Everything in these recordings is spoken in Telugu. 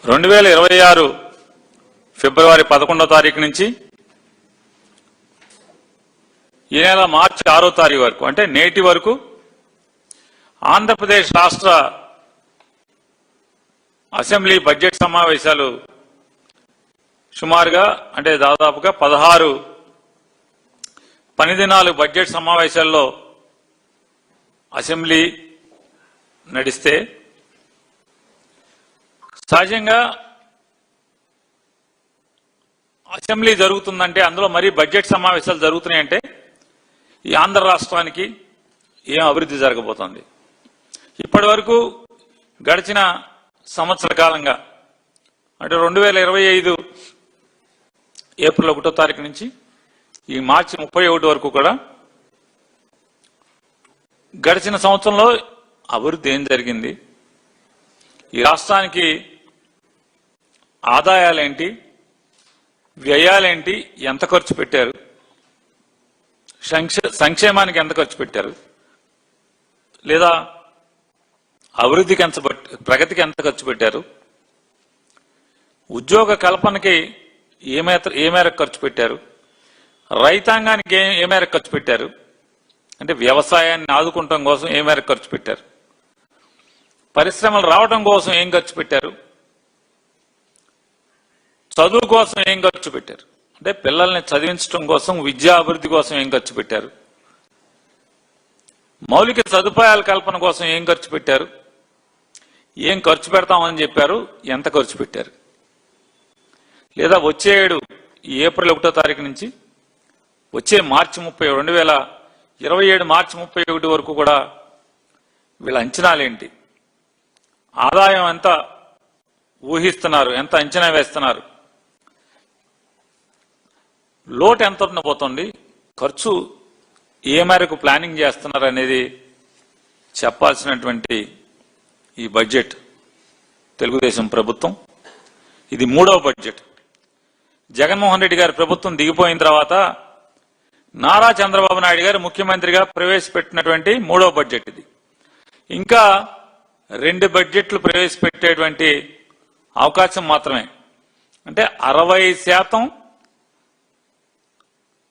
2026 ఫిబ్రవరి 11వ తారీఖు నుంచి ఈ నెల మార్చి 6వ తారీఖు వరకు అంటే నేటి వరకు ఆంధ్రప్రదేశ్ రాష్ట్ర అసెంబ్లీ బడ్జెట్ సమావేశాలు సుమారుగా అంటే దాదాపుగా 16 పని దినాలు బడ్జెట్ సమావేశాల్లో అసెంబ్లీ నడిస్తే సహజంగా అసెంబ్లీ జరుగుతుందంటే అందులో మరీ బడ్జెట్ సమావేశాలు జరుగుతున్నాయంటే ఈ ఆంధ్ర రాష్ట్రానికి ఏం అభివృద్ధి జరగబోతోంది. ఇప్పటి వరకు గడిచిన సంవత్సర కాలంగా అంటే 2025 ఏప్రిల్ 1వ తారీఖు నుంచి ఈ మార్చి 31 వరకు కూడా గడిచిన సంవత్సరంలో అభివృద్ధి ఏం జరిగింది, ఈ రాష్ట్రానికి ఆదాయాలేంటి, వ్యయాలేంటి, ఎంత ఖర్చు పెట్టారు, సంక్షేమానికి ఎంత ఖర్చు పెట్టారు, లేదా అభివృద్ధికి ఎంత ప్రగతికి ఎంత ఖర్చు పెట్టారు, ఉద్యోగ కల్పనకి ఏ మేరకు ఖర్చు పెట్టారు, రైతాంగానికి ఏ మేరకు ఖర్చు పెట్టారు, అంటే వ్యవసాయాన్ని ఆదుకుంటం కోసం ఏ మేరకు ఖర్చు పెట్టారు, పరిశ్రమలు రావడం కోసం ఏం ఖర్చు పెట్టారు, చదువు కోసం ఏం ఖర్చు పెట్టారు, అంటే పిల్లల్ని చదివించడం కోసం విద్యా అభివృద్ధి కోసం ఏం ఖర్చు పెట్టారు, మౌలిక సదుపాయాల కల్పన కోసం ఏం ఖర్చు పెట్టారు, ఏం ఖర్చు పెడతామని చెప్పారు, ఎంత ఖర్చు పెట్టారు, లేదా వచ్చే ఏడు ఏప్రిల్ 1వ తారీఖు నుంచి వచ్చే మార్చి 2027 మార్చి 31 వరకు కూడా వీళ్ళ అంచనాలేంటి, ఆదాయం ఎంత ఊహిస్తున్నారు, ఎంత అంచనా వేస్తున్నారు, లోటు ఎంత ఉండబోతోంది, ఖర్చు ఏ మేరకు ప్లానింగ్ చేస్తున్నారు అనేది చెప్పాల్సినటువంటి ఈ బడ్జెట్ తెలుగుదేశం ప్రభుత్వం. ఇది 3వ బడ్జెట్. జగన్మోహన్ రెడ్డి గారి ప్రభుత్వం దిగిపోయిన తర్వాత నారా చంద్రబాబు నాయుడు గారు ముఖ్యమంత్రిగా ప్రవేశపెట్టినటువంటి 3వ బడ్జెట్ ఇది. ఇంకా 2 బడ్జెట్లు ప్రవేశపెట్టేటువంటి అవకాశం మాత్రమే, అంటే 60%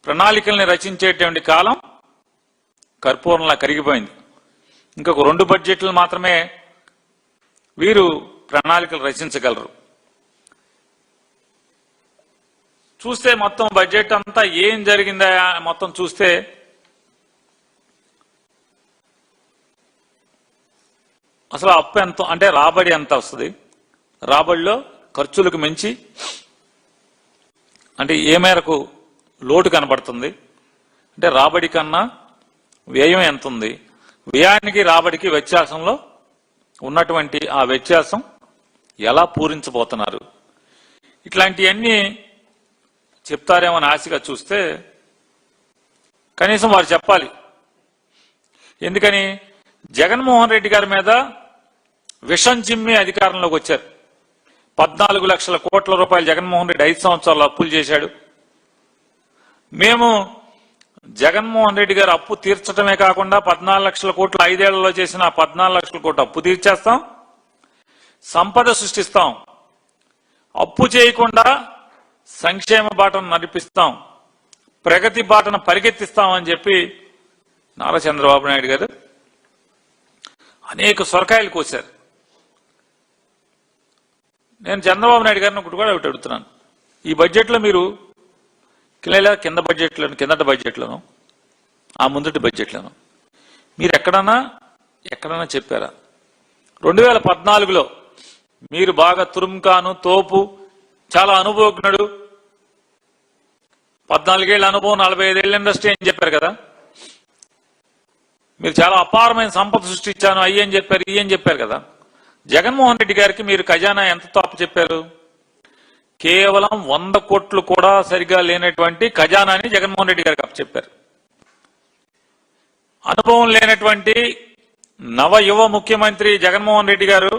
ప్రణాళికల్ని రచించేటువంటి కాలం కర్పూరంలా కరిగిపోయింది. ఇంకొక 2 బడ్జెట్లు మాత్రమే వీరు ప్రణాళికలు రచించగలరు. చూస్తే మొత్తం బడ్జెట్ అంతా ఏం జరిగిందా మొత్తం చూస్తే అసలు అప్పు ఎంత అంటే రాబడి ఎంత వస్తుంది, రాబడిలో ఖర్చులకు మించి అంటే ఏ మేరకు లోటు కనబడుతుంది, అంటే రాబడి కన్నా వ్యయం ఎంత ఉంది, వ్యయానికి రాబడికి వ్యత్యాసంలో ఉన్నటువంటి ఆ వ్యత్యాసం ఎలా పూరించబోతున్నారు, ఇట్లాంటివన్నీ చెప్తారేమని ఆశగా చూస్తే కనీసం వారు చెప్పాలి. ఎందుకని జగన్మోహన్ రెడ్డి గారి మీద విషం చిమ్మి అధికారంలోకి వచ్చారు. 14 లక్షల కోట్ల రూపాయలు జగన్మోహన్ రెడ్డి 5 సంవత్సరాలు అప్పులు చేశాడు. మేము జగన్మోహన్ రెడ్డి గారు అప్పు తీర్చడమే కాకుండా 14 లక్షల కోట్లు 5 ఏళ్లలో చేసిన 14 లక్షల కోట్లు అప్పు తీర్చేస్తాం, సంపద సృష్టిస్తాం, అప్పు చేయకుండా సంక్షేమ బాటను నడిపిస్తాం, ప్రగతి బాటను పరిగెత్తిస్తామని చెప్పి నారా చంద్రబాబు నాయుడు గారు అనేక సొరకాయలు కోశారు. నేను చంద్రబాబు నాయుడు గారిని ఒకటి కూడా అడుగుతున్నాను, ఈ బడ్జెట్లో మీరు కిందటి బడ్జెట్లను ఆ ముందటి బడ్జెట్లను మీరు ఎక్కడన్నా చెప్పారా? 2014లో మీరు బాగా తురుంకాను తోపు చాలా అనుభవజ్ఞుడు, 14 ఏళ్ల అనుభవం 45 ఏళ్ల ఇండస్ట్రీ అని చెప్పారు కదా. మీరు చాలా అపారమైన సంపద సృష్టించాను అయ్యని చెప్పారు, ఇయ్యని చెప్పారు కదా. జగన్మోహన్ రెడ్డి గారికి మీరు ఖజానా ఎంత తప్పు చెప్పారు? కేవలం 100 కోట్లు కూడా సరిగా లేనటువంటి ఖజానాని జగన్మోహన్ రెడ్డి గారికి అప్పచెప్పారు. అనుభవం లేనటువంటి నవ యువ ముఖ్యమంత్రి జగన్మోహన్ రెడ్డి గారు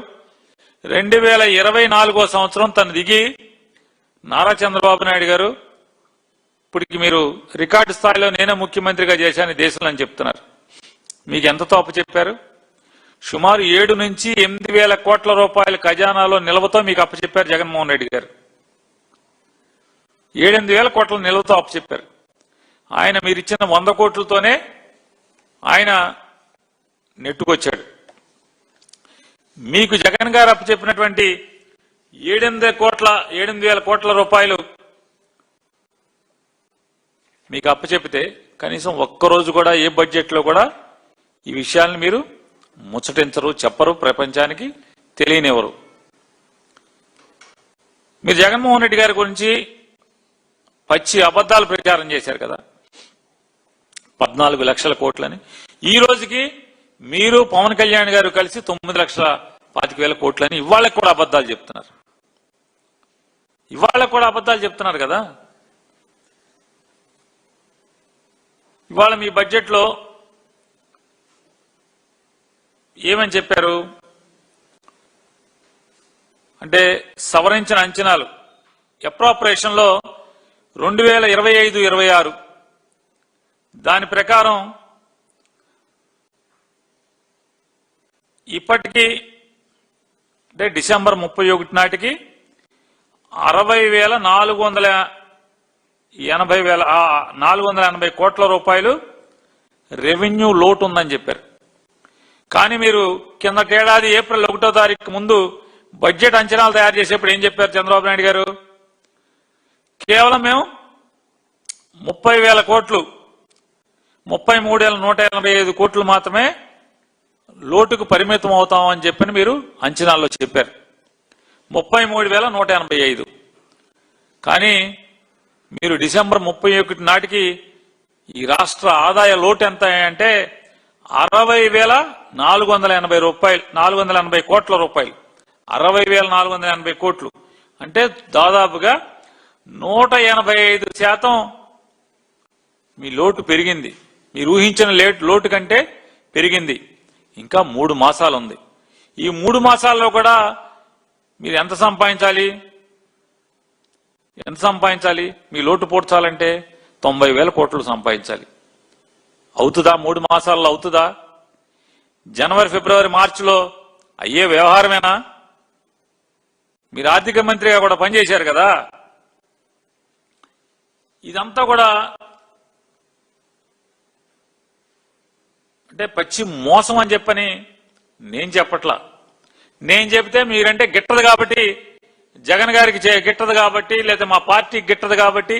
2024వ సంవత్సరం తను దిగి నారా చంద్రబాబు నాయుడు గారు ఇప్పటికి మీరు రికార్డు స్థాయిలో నేనే ముఖ్యమంత్రిగా చేశాను దేశంలో అని చెప్తున్నారు. మీకు ఎంత తోపు చెప్పారు? సుమారు 7 నుంచి 8,000 కోట్ల రూపాయల ఖజానాలో నిల్వతో మీకు అప్పచెప్పారు జగన్మోహన్ రెడ్డి గారు. 7-8 కోట్ల నిల్వతో అప్పచెప్పారు. ఆయన మీరిచ్చిన 100 కోట్లతోనే ఆయన నెట్టుకొచ్చాడు. మీకు జగన్ గారు అప్పచెప్పినటువంటి 7-8 కోట్ల రూపాయలు మీకు అప్పచెప్పితే కనీసం ఒక్కరోజు కూడా ఏ బడ్జెట్లో కూడా ఈ విషయాలను మీరు ముచ్చటించరు, చెప్పరు, ప్రపంచానికి తెలియనివ్వరు. మీరు జగన్మోహన్ రెడ్డి గారి గురించి పచ్చి అబద్ధాలు ప్రచారం చేశారు కదా, 14 లక్షల కోట్లని. ఈ రోజుకి మీరు పవన్ కళ్యాణ్ గారు కలిసి 9,25,000 కోట్లని ఇవాళకి కూడా అబద్ధాలు చెప్తున్నారు. ఇవాళకి కూడా అబద్ధాలు చెప్తున్నారు కదా. ఇవాళ మీ బడ్జెట్లో ఏమని చెప్పారు అంటే సవరించిన అంచనాలు అప్రాపరేషన్లో 2025-26 దాని ప్రకారం ఇప్పటికీ అంటే డిసెంబర్ 31 నాటికి 480 కోట్ల రూపాయలు రెవెన్యూ లోటు ఉందని చెప్పారు. కానీ మీరు కిందటేడాది ఏప్రిల్ 1వ తారీఖు ముందు బడ్జెట్ అంచనాలు తయారు చేసేప్పుడు ఏం చెప్పారు చంద్రబాబు నాయుడు గారు? కేవలం మేము 30,000 కోట్లు 33,185 కోట్లు మాత్రమే లోటుకు పరిమితం అవుతామని చెప్పని మీరు అంచనాల్లో చెప్పారు. 33,185. కానీ మీరు డిసెంబర్ 31 నాటికి ఈ రాష్ట్ర ఆదాయ లోటు ఎంత అంటే 60,480 కోట్ల రూపాయలు. 60,480 కోట్లు అంటే దాదాపుగా 185% మీ లోటు పెరిగింది. మీరు ఊహించిన లోటు కంటే పెరిగింది. ఇంకా 3 మాసాలు ఉంది. ఈ 3 మాసాల్లో కూడా మీరు ఎంత సంపాదించాలి? మీ లోటు పూడ్చాలంటే 90,000 కోట్లు సంపాదించాలి. అవుతుందా? 3 మాసాల్లో అవుతుందా? జనవరి, ఫిబ్రవరి, మార్చిలో అయ్యే వ్యవహారమేనా? మీరు ఆర్థిక మంత్రిగా కూడా పనిచేశారు కదా. ఇదంతా కూడా అంటే పచ్చి మోసం అని చెప్పని నేను చెప్పట్లా. నేను చెబితే మీరంటే గిట్టదు కాబట్టి, జగన్ గారికి గిట్టదు కాబట్టి, లేదా మా పార్టీకి గిట్టదు కాబట్టి,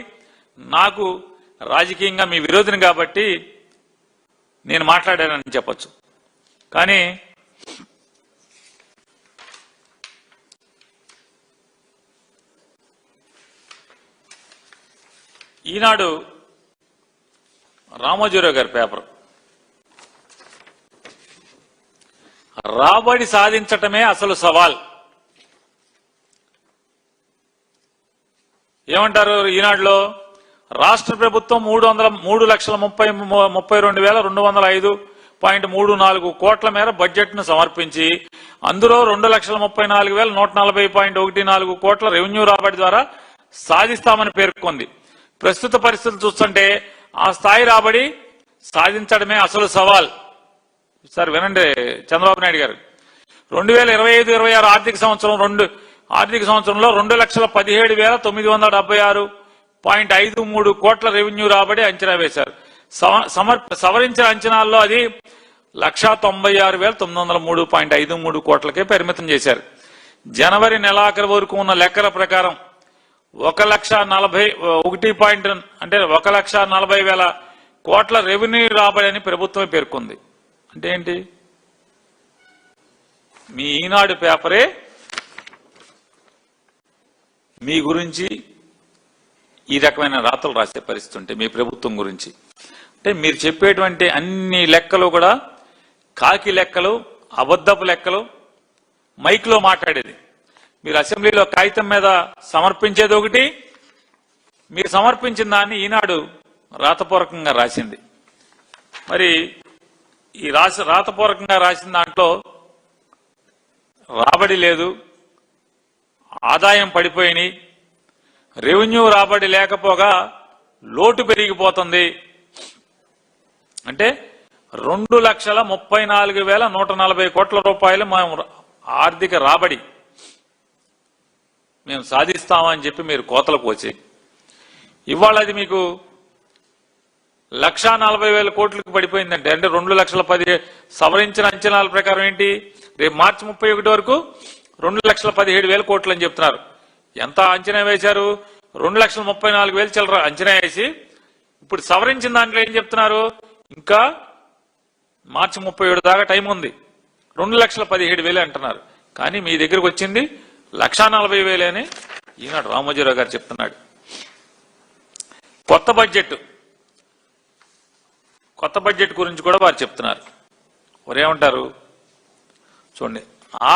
నాకు రాజకీయంగా మీ విరోధిని కాబట్టి నేను మాట్లాడానని చెప్పొచ్చు. కానీ ఈనాడు రామోజీరావు గారి పేపర్, రాబడి సాధించటమే అసలు సవాల్. ఏమంటారు ఈనాడులో? రాష్ట్ర ప్రభుత్వం 3,32,205.34 కోట్ల మేర బడ్జెట్ ను సమర్పించి అందులో 2,34,140.14 కోట్ల రెవెన్యూ రాబడి ద్వారా సాధిస్తామని పేర్కొంది. ప్రస్తుత పరిస్థితులు చూస్తుంటే ఆ స్థాయి రాబడి సాధించడమే అసలు సవాల్. సార్ వినండి చంద్రబాబు నాయుడు గారు, 2025-26 ఆర్థిక సంవత్సరంలో 2,17,976.53 కోట్ల రెవెన్యూ రాబడి అంచనా వేశారు. సవరించిన అంచనాల్లో అది 1,96,903.53 కోట్లకే పరిమితం చేశారు. జనవరి నెలాఖరు వరకు ఉన్న లెక్కల ప్రకారం 1,40,000 కోట్ల రెవెన్యూ రాబడి అని ప్రభుత్వం పేర్కొంది. అంటే ఏంటి? మీ ఈనాడు పేపరే మీ గురించి ఈ రకమైన రాతలు రాసే పరిస్థితి ఉంటే మీ ప్రభుత్వం గురించి అంటే మీరు చెప్పేటువంటి అన్ని లెక్కలు కూడా కాకి లెక్కలు, అబద్ధపు లెక్కలు, మైక్లో మాట్లాడేది. మీరు అసెంబ్లీలో కాగితం మీద సమర్పించేది ఒకటి, మీరు సమర్పించిన దాన్ని ఈనాడు రాతపూర్వకంగా రాసింది. మరి ఈ రాతపూర్వకంగా రాసిన దాంట్లో రాబడి లేదు, ఆదాయం పడిపోయినాయి, రెవెన్యూ రాబడి లేకపోగా లోటు పెరిగిపోతుంది. అంటే 2,34,140 కోట్ల రూపాయలు మేము ఆర్థిక రాబడి మేము సాధిస్తామని చెప్పి మీరు కోతలకు వచ్చి ఇవాళ అది మీకు 1,40,000 కోట్లకు పడిపోయిందంటే అంటే 2,10,000 సవరించిన అంచనాల ప్రకారం ఏంటి రేపు మార్చి 31 వరకు 2,17,000 కోట్లు అని చెప్తున్నారు. ఎంత అంచనా వేశారు? 2,34,000 చిల్లర అంచనా వేసి ఇప్పుడు సవరించిన దాంట్లో ఏం చెప్తున్నారు? ఇంకా మార్చి 37 దాకా టైం ఉంది, 2,17,000 అంటున్నారు. కానీ మీ దగ్గరకు వచ్చింది 1,40,000 అని ఈనాడు రామోజీరావు గారు చెప్తున్నాడు. కొత్త బడ్జెట్ గురించి కూడా వారు చెప్తున్నారు. వారేమంటారు చూడండి,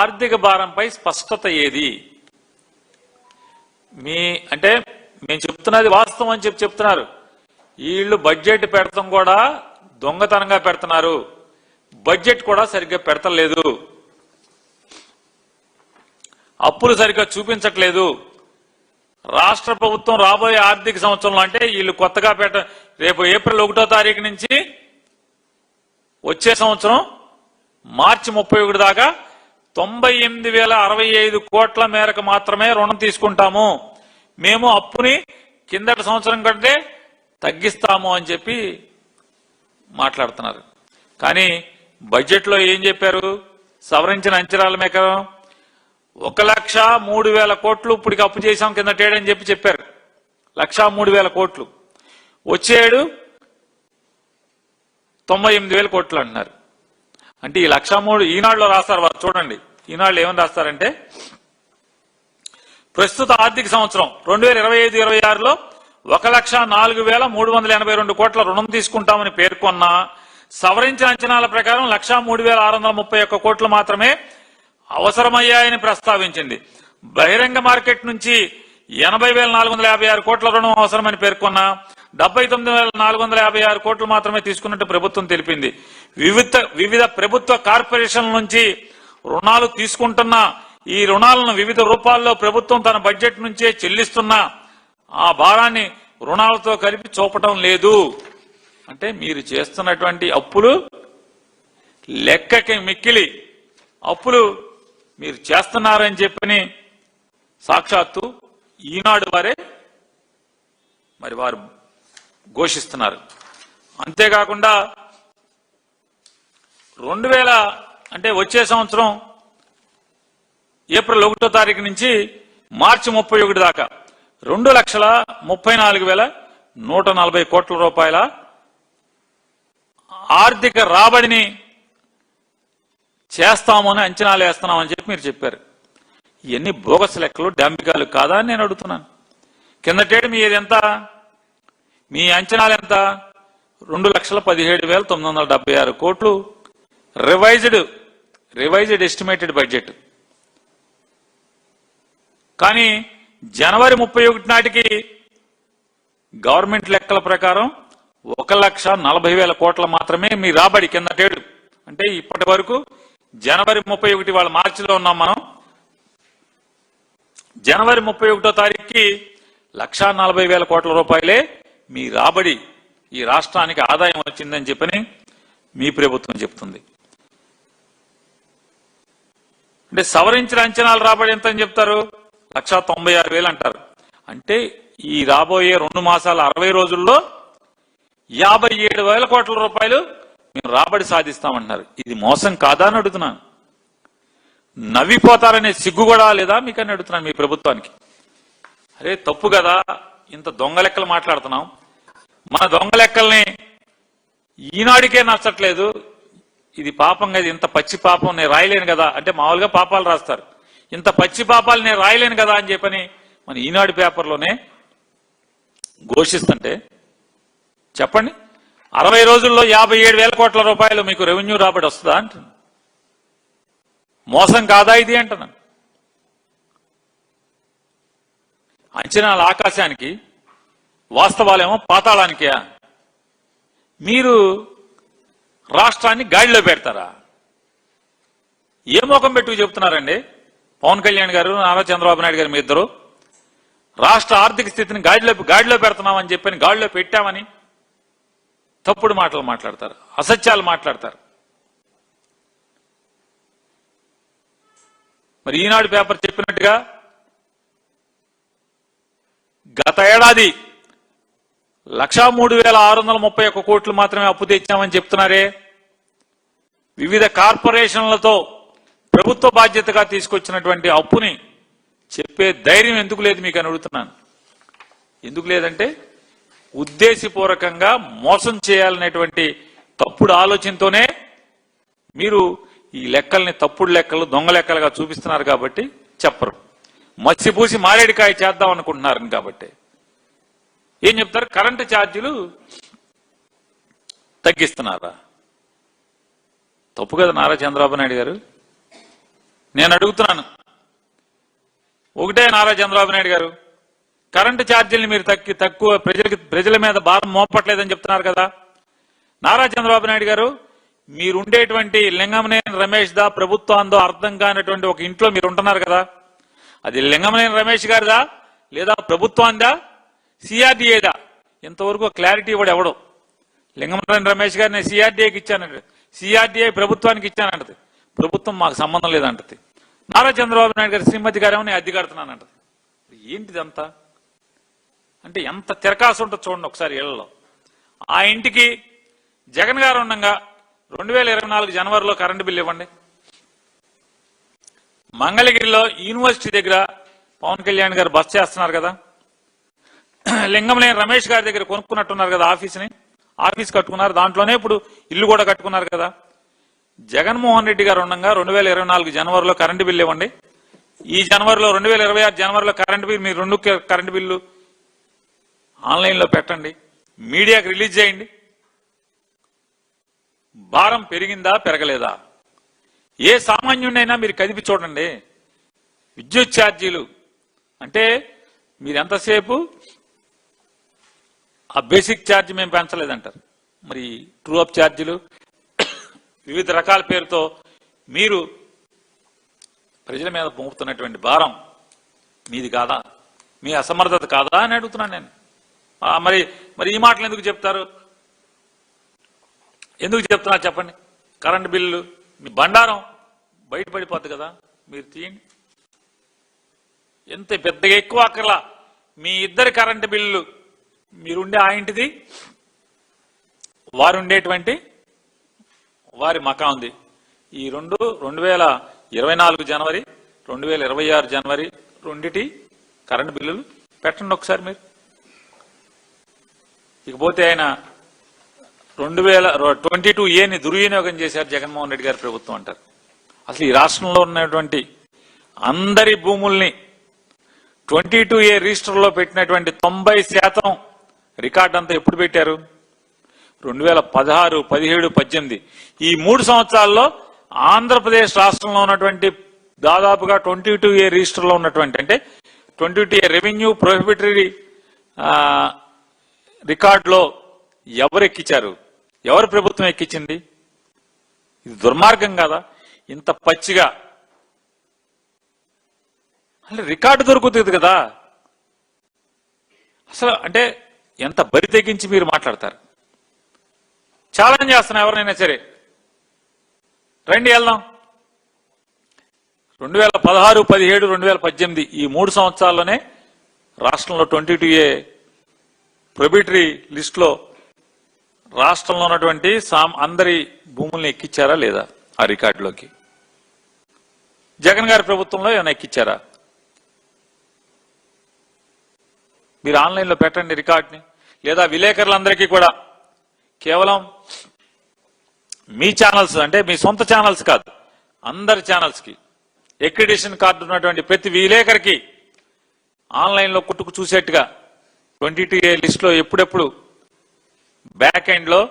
ఆర్థిక భారంపై స్పష్టత ఏది? అంటే మేము చెప్తున్నది వాస్తవం అని చెప్తున్నారు. వీళ్ళు బడ్జెట్ పెడతాం కూడా దొంగతనంగా పెడుతున్నారు, బడ్జెట్ కూడా సరిగ్గా పెడతలేదు, అప్పులు సరిగ్గా చూపించట్లేదు. రాష్ట్ర ప్రభుత్వం రాబోయే ఆర్థిక సంవత్సరంలో అంటే వీళ్ళు కొత్తగా రేపు ఏప్రిల్ 1వ తారీఖు నుంచి వచ్చే సంవత్సరం మార్చి 31 దాకా 98,065 కోట్ల మేరకు మాత్రమే రుణం తీసుకుంటాము, మేము అప్పుని కిందటి సంవత్సరం కంటే తగ్గిస్తాము అని చెప్పి మాట్లాడుతున్నారు. కానీ బడ్జెట్లో ఏం చెప్పారు? సవరించిన అంచనాల మేరకు 1,03,000 కోట్లు ఇప్పటికి అప్పు చేశాం కిందటేడని చెప్పారు. 1,03,000 కోట్లు. వచ్చేడు 98,000 కోట్లు అంటున్నారు. అంటే ఈ 1,03,000 ఈనాడులో రాస్తారు వారు. చూడండి ఈనాడులో ఏమని రాస్తారంటే, ప్రస్తుత ఆర్థిక సంవత్సరం 2025-26లో 1,04,382 కోట్ల రుణం తీసుకుంటామని పేర్కొన్న సవరించిన అంచనాల ప్రకారం 1,03,631 కోట్లు మాత్రమే అవసరమయ్యాయని ప్రస్తావించింది. బహిరంగ మార్కెట్ నుంచి 80,456 కోట్ల రుణం అవసరమని పేర్కొన్న 79,456 కోట్లు మాత్రమే తీసుకున్నట్టు ప్రభుత్వం తెలిపింది. వివిధ ప్రభుత్వ కార్పొరేషన్ల నుంచి రుణాలు తీసుకుంటున్న ఈ రుణాలను వివిధ రూపాల్లో ప్రభుత్వం తన బడ్జెట్ నుంచే చెల్లిస్తున్న ఆ భారాన్ని రుణాలతో కలిపి చూపటం లేదు. అంటే మీరు చేస్తున్నటువంటి అప్పులు లెక్కకి మిక్కిలి అప్పులు మీరు చేస్తున్నారని చెప్పని సాక్షాత్తు ఈనాడు వారే వారు ఘోషిస్తున్నారు. అంతేకాకుండా 2000 అంటే వచ్చే సంవత్సరం ఏప్రిల్ 1వ తారీఖు నుంచి మార్చి 31 దాకా 2,34,140 కోట్ల రూపాయల ఆర్థిక రాబడిని చేస్తామని అంచనాలు వేస్తున్నామని చెప్పి మీరు చెప్పారు. ఇవన్నీ బోగస్ లెక్కలు, డాంబికాలు కాదా అని నేను అడుగుతున్నాను. కిందటేడు మీ అంచనాలు ఎంత? 2,17,976 కోట్లు రివైజ్డ్ ఎస్టిమేటెడ్ బడ్జెట్. కానీ జనవరి 31 నాటికి గవర్నమెంట్ లెక్కల ప్రకారం 1,40,000 కోట్ల మాత్రమే మీ రాబడి కిందటేడు. అంటే ఇప్పటి వరకు జనవరి 31 వాళ్ళ మార్చిలో ఉన్నాం మనం. జనవరి 31వ తారీఖుకి 1,40,000 కోట్ల రూపాయలే మీ రాబడి, ఈ రాష్ట్రానికి ఆదాయం వచ్చిందని చెప్పని మీ ప్రభుత్వం చెప్తుంది. అంటే సవరించిన అంచనాలు రాబడి ఎంత అని చెప్తారు? 1,96,000 అంటారు. అంటే ఈ రాబోయే 2 మాసాల 60 రోజుల్లో 57,000 కోట్ల రూపాయలు మేము రాబడి సాధిస్తామంటున్నారు. ఇది మోసం కాదా అని అడుగుతున్నాను. నవ్విపోతారనే సిగ్గు కూడా లేదా మీకని అడుగుతున్నాను మీ ప్రభుత్వానికి. అరే తప్పు కదా, ఇంత దొంగ లెక్కలు మాట్లాడుతున్నాం. మన దొంగ లెక్కల్ని ఈనాడికే నచ్చట్లేదు. ఇది పాపం కదా, ఇంత పచ్చి పాపం నేను రాయలేను కదా. అంటే మామూలుగా పాపాలు రాస్తారు, ఇంత పచ్చి పాపాలు నేను రాయలేను కదా అని చెప్పని మన ఈనాడు పేపర్లోనే ఘోషిస్తుంటే చెప్పండి, 60 రోజుల్లో 57,000 కోట్ల రూపాయలు మీకు రెవెన్యూ రాబడి వస్తుందా అంటున్నాను. మోసం కాదా ఇది అంటున్నాను. అంచనాలు ఆకాశానికి, వాస్తవాలేమో పాతాళానికే. మీరు రాష్ట్రాన్ని గాడిలో పెడతారా? ఏ మోకం పెట్టుకు చెప్తున్నారండి పవన్ కళ్యాణ్ గారు, నారా చంద్రబాబు నాయుడు గారు? మీ ఇద్దరు రాష్ట్ర ఆర్థిక స్థితిని గాడిలో పెడుతున్నామని చెప్పని, గాడిలో పెట్టామని తప్పుడు మాటలు మాట్లాడతారు, అసత్యాలు మాట్లాడతారు. మరి ఈనాడు పేపర్ చెప్పినట్టుగా గత ఏడాది 1,03,631 కోట్లు మాత్రమే అప్పు తెచ్చామని చెప్తున్నారే. వివిధ కార్పొరేషన్లతో ప్రభుత్వ బాధ్యతగా తీసుకొచ్చినటువంటి అప్పుని చెప్పే ధైర్యం ఎందుకు లేదు మీకు అని అడుగుతున్నాను. ఎందుకు లేదంటే ఉద్దేశపూర్వకంగా మోసం చేయాలనేటువంటి తప్పుడు ఆలోచనతోనే మీరు ఈ లెక్కల్ని తప్పుడు లెక్కలు, దొంగ లెక్కలుగా చూపిస్తున్నారు కాబట్టి చెప్పరు. మత్స్యపూసి మారేడికాయ చేద్దాం అనుకుంటున్నారు కాబట్టి ఏం చెప్తారు? కరెంటు ఛార్జీలు తగ్గిస్తున్నారా? తప్పు కదా నారా చంద్రబాబు నాయుడు గారు. నేను అడుగుతున్నాను ఒకటే, నారా చంద్రబాబు నాయుడు గారు కరెంటు ఛార్జీల్ని మీరు తక్కువ ప్రజల మీద భారం మోపట్లేదని చెప్తున్నారు కదా. నారా చంద్రబాబు నాయుడు గారు మీరుండేటువంటి లింగమనేని రమేష్ దా ప్రభుత్వందో అర్థం కానటువంటి ఒక ఇంట్లో మీరు ఉంటున్నారు కదా. అది లింగమనేని రమేష్ గారిదా లేదా ప్రభుత్వందా సిఆర్డీఏదా? ఇంతవరకు క్లారిటీ కూడా ఎవడో. లింగమనేని రమేష్ గారిని సిఆర్డీఏకి ఇచ్చానంటే సిఆర్డీఏ ప్రభుత్వానికి ఇచ్చానంటది, ప్రభుత్వం మాకు సంబంధం లేదంటది. నారా చంద్రబాబు నాయుడు గారి శ్రీమతి గారేమో నేను అద్దె కడుతున్నానంటది. ఏంటిదంతా అంటే ఎంత తిరకాసు ఉంటుంది చూడండి ఒకసారి ఇళ్లలో. ఆ ఇంటికి జగన్ గారు ఉండగా 2024 జనవరిలో కరెంటు బిల్లు ఇవ్వండి. మంగళగిరిలో యూనివర్సిటీ దగ్గర పవన్ కళ్యాణ్ గారు బస్ చేస్తున్నారు కదా. లింగంలేని రమేష్ గారి దగ్గర కొనుక్కున్నట్టున్నారు కదా ఆఫీస్ కట్టుకున్నారు, దాంట్లోనే ఇప్పుడు ఇల్లు కూడా కట్టుకున్నారు కదా. జగన్మోహన్ రెడ్డి గారు ఉండగా 2024 జనవరిలో కరెంటు బిల్లు ఇవ్వండి. ఈ జనవరిలో 2026 జనవరిలో కరెంటు బిల్లు, మీరు 2 కరెంటు బిల్లు ఆన్లైన్లో పెట్టండి, మీడియాకి రిలీజ్ చేయండి. భారం పెరిగిందా పెరగలేదా? ఏ సామాన్యుడైనా మీరు కదిపి చూడండి. విద్యుత్ ఛార్జీలు అంటే మీరు ఎంతసేపు ఆ బేసిక్ ఛార్జ్ మేము పెంచలేదంటారు, మరి ట్రూ అప్ ఛార్జీలు వివిధ రకాల పేరుతో మీరు ప్రజల మీద మోపుతున్నటువంటి భారం మీది కాదా? మీ అసమర్థత కాదా అని అడుగుతున్నాను నేను. మరి ఈ మాటలు ఎందుకు చెప్తారు? ఎందుకు చెప్తున్నారు చెప్పండి. కరెంటు బిల్లు మీ బండారం బయటపడిపోద్ది కదా, మీరు తీయండి. ఎంత పెద్దగా ఎక్కువ అక్కర్లా. మీ ఇద్దరి కరెంటు బిల్లు, మీరుండే ఆ ఇంటిది, వారుండేటువంటి వారి మకా ఉంది, ఈ 2024 జనవరి 2026 జనవరి రెండిటి కరెంటు బిల్లులు పెట్టండి ఒకసారి మీరు. ఇకపోతే ఆయన 2022A దుర్వినియోగం చేశారు జగన్మోహన్ రెడ్డి గారి ప్రభుత్వం అంటారు. అసలు ఈ రాష్ట్రంలో ఉన్నటువంటి అందరి భూముల్ని 22A రిజిస్టర్లో పెట్టినటువంటి 90% రికార్డు అంతా ఎప్పుడు పెట్టారు? 2016, 17, 18 ఈ 3 సంవత్సరాల్లో ఆంధ్రప్రదేశ్ రాష్ట్రంలో ఉన్నటువంటి దాదాపుగా 22A రిజిస్టర్లో ఉన్నటువంటి, అంటే 22A రెవెన్యూ ప్రొహిబిటరీ రికార్డులో ఎవరు ఎక్కించారు? ఎవరు ప్రభుత్వం ఎక్కించింది? ఇది దుర్మార్గం కాదా? ఇంత పచ్చిగా అంటే రికార్డు దొరుకుతుంది కదా. అసలు అంటే ఎంత బరి తెగించి మీరు మాట్లాడతారు. ఛాలెంజ్ చేస్తున్నా ఎవరైనా సరే, రండి వెళ్దాం. 2016, 17, 2018 ఈ 3 సంవత్సరాల్లోనే రాష్ట్రంలో 22A ప్రొహిబిటరీ లిస్టులో రాష్ట్రంలో ఉన్నటువంటి అందరి భూముల్ని ఎక్కించారా లేదా ఆ రికార్డులోకి? జగన్ గారి ప్రభుత్వంలో ఏమైనా ఎక్కించారా? మీరు ఆన్లైన్లో పెట్టండి రికార్డుని. లేదా విలేకరులందరికీ కూడా కేవలం మీ ఛానల్స్, అంటే మీ సొంత ఛానల్స్ కాదు, అందరి ఛానల్స్కి ఎక్రిడిషన్ కార్డు ఉన్నటువంటి ప్రతి విలేకరికి ఆన్లైన్లో కుట్టుకు చూసేట్టుగా 22A లిస్టులో ఎప్పుడెప్పుడు బ్యాక్ ఎండ్లో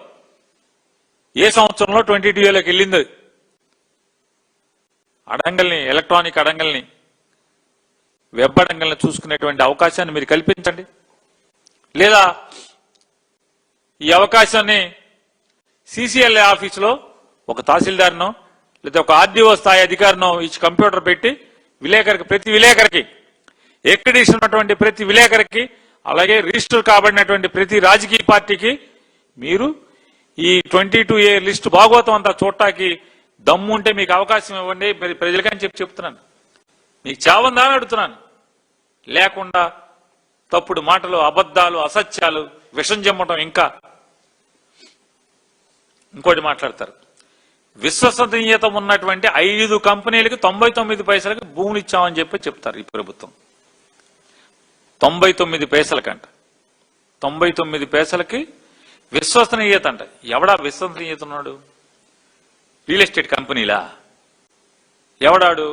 ఏ సంవత్సరంలో 22Aలోకి వెళ్ళింది అడంగల్ని, ఎలక్ట్రానిక్ అడంగల్ని, వెబ్ అడంగల్ని చూసుకునేటువంటి అవకాశాన్ని మీరు కల్పించండి. లేదా ఈ అవకాశాన్ని CCLA ఆఫీసులో ఒక తహసీల్దార్నో లేదా ఒక RDO స్థాయి అధికారినో ఇచ్చి కంప్యూటర్ పెట్టి ప్రతి విలేకరికి, ఎక్రిడిషన్ ఉన్నటువంటి ప్రతి విలేకరికి, అలాగే రిజిస్టర్ కాబడినటువంటి ప్రతి రాజకీయ పార్టీకి మీరు ఈ 22A లిస్టు భాగవతం అంతా చూడటానికి దమ్ము ఉంటే మీకు అవకాశం ఇవ్వండి ప్రజలకని చెప్తున్నాను. మీకు చావందా అని అడుగుతున్నాను. లేకుండా తప్పుడు మాటలు, అబద్ధాలు, అసత్యాలు, విషం జమ్మటం, ఇంకా ఇంకోటి మాట్లాడతారు. విశ్వసనీయత ఉన్నటువంటి 5 కంపెనీలకి 99 పైసలకి భూములు ఇచ్చామని చెప్తారు ఈ ప్రభుత్వం. 99 పైసలకంట, 99 పైసలకి విశ్వసనీయత అంట. ఎవడా విశ్వసనీయత ఉన్నాడు? రియల్ ఎస్టేట్ కంపెనీలా? ఎవడాడు?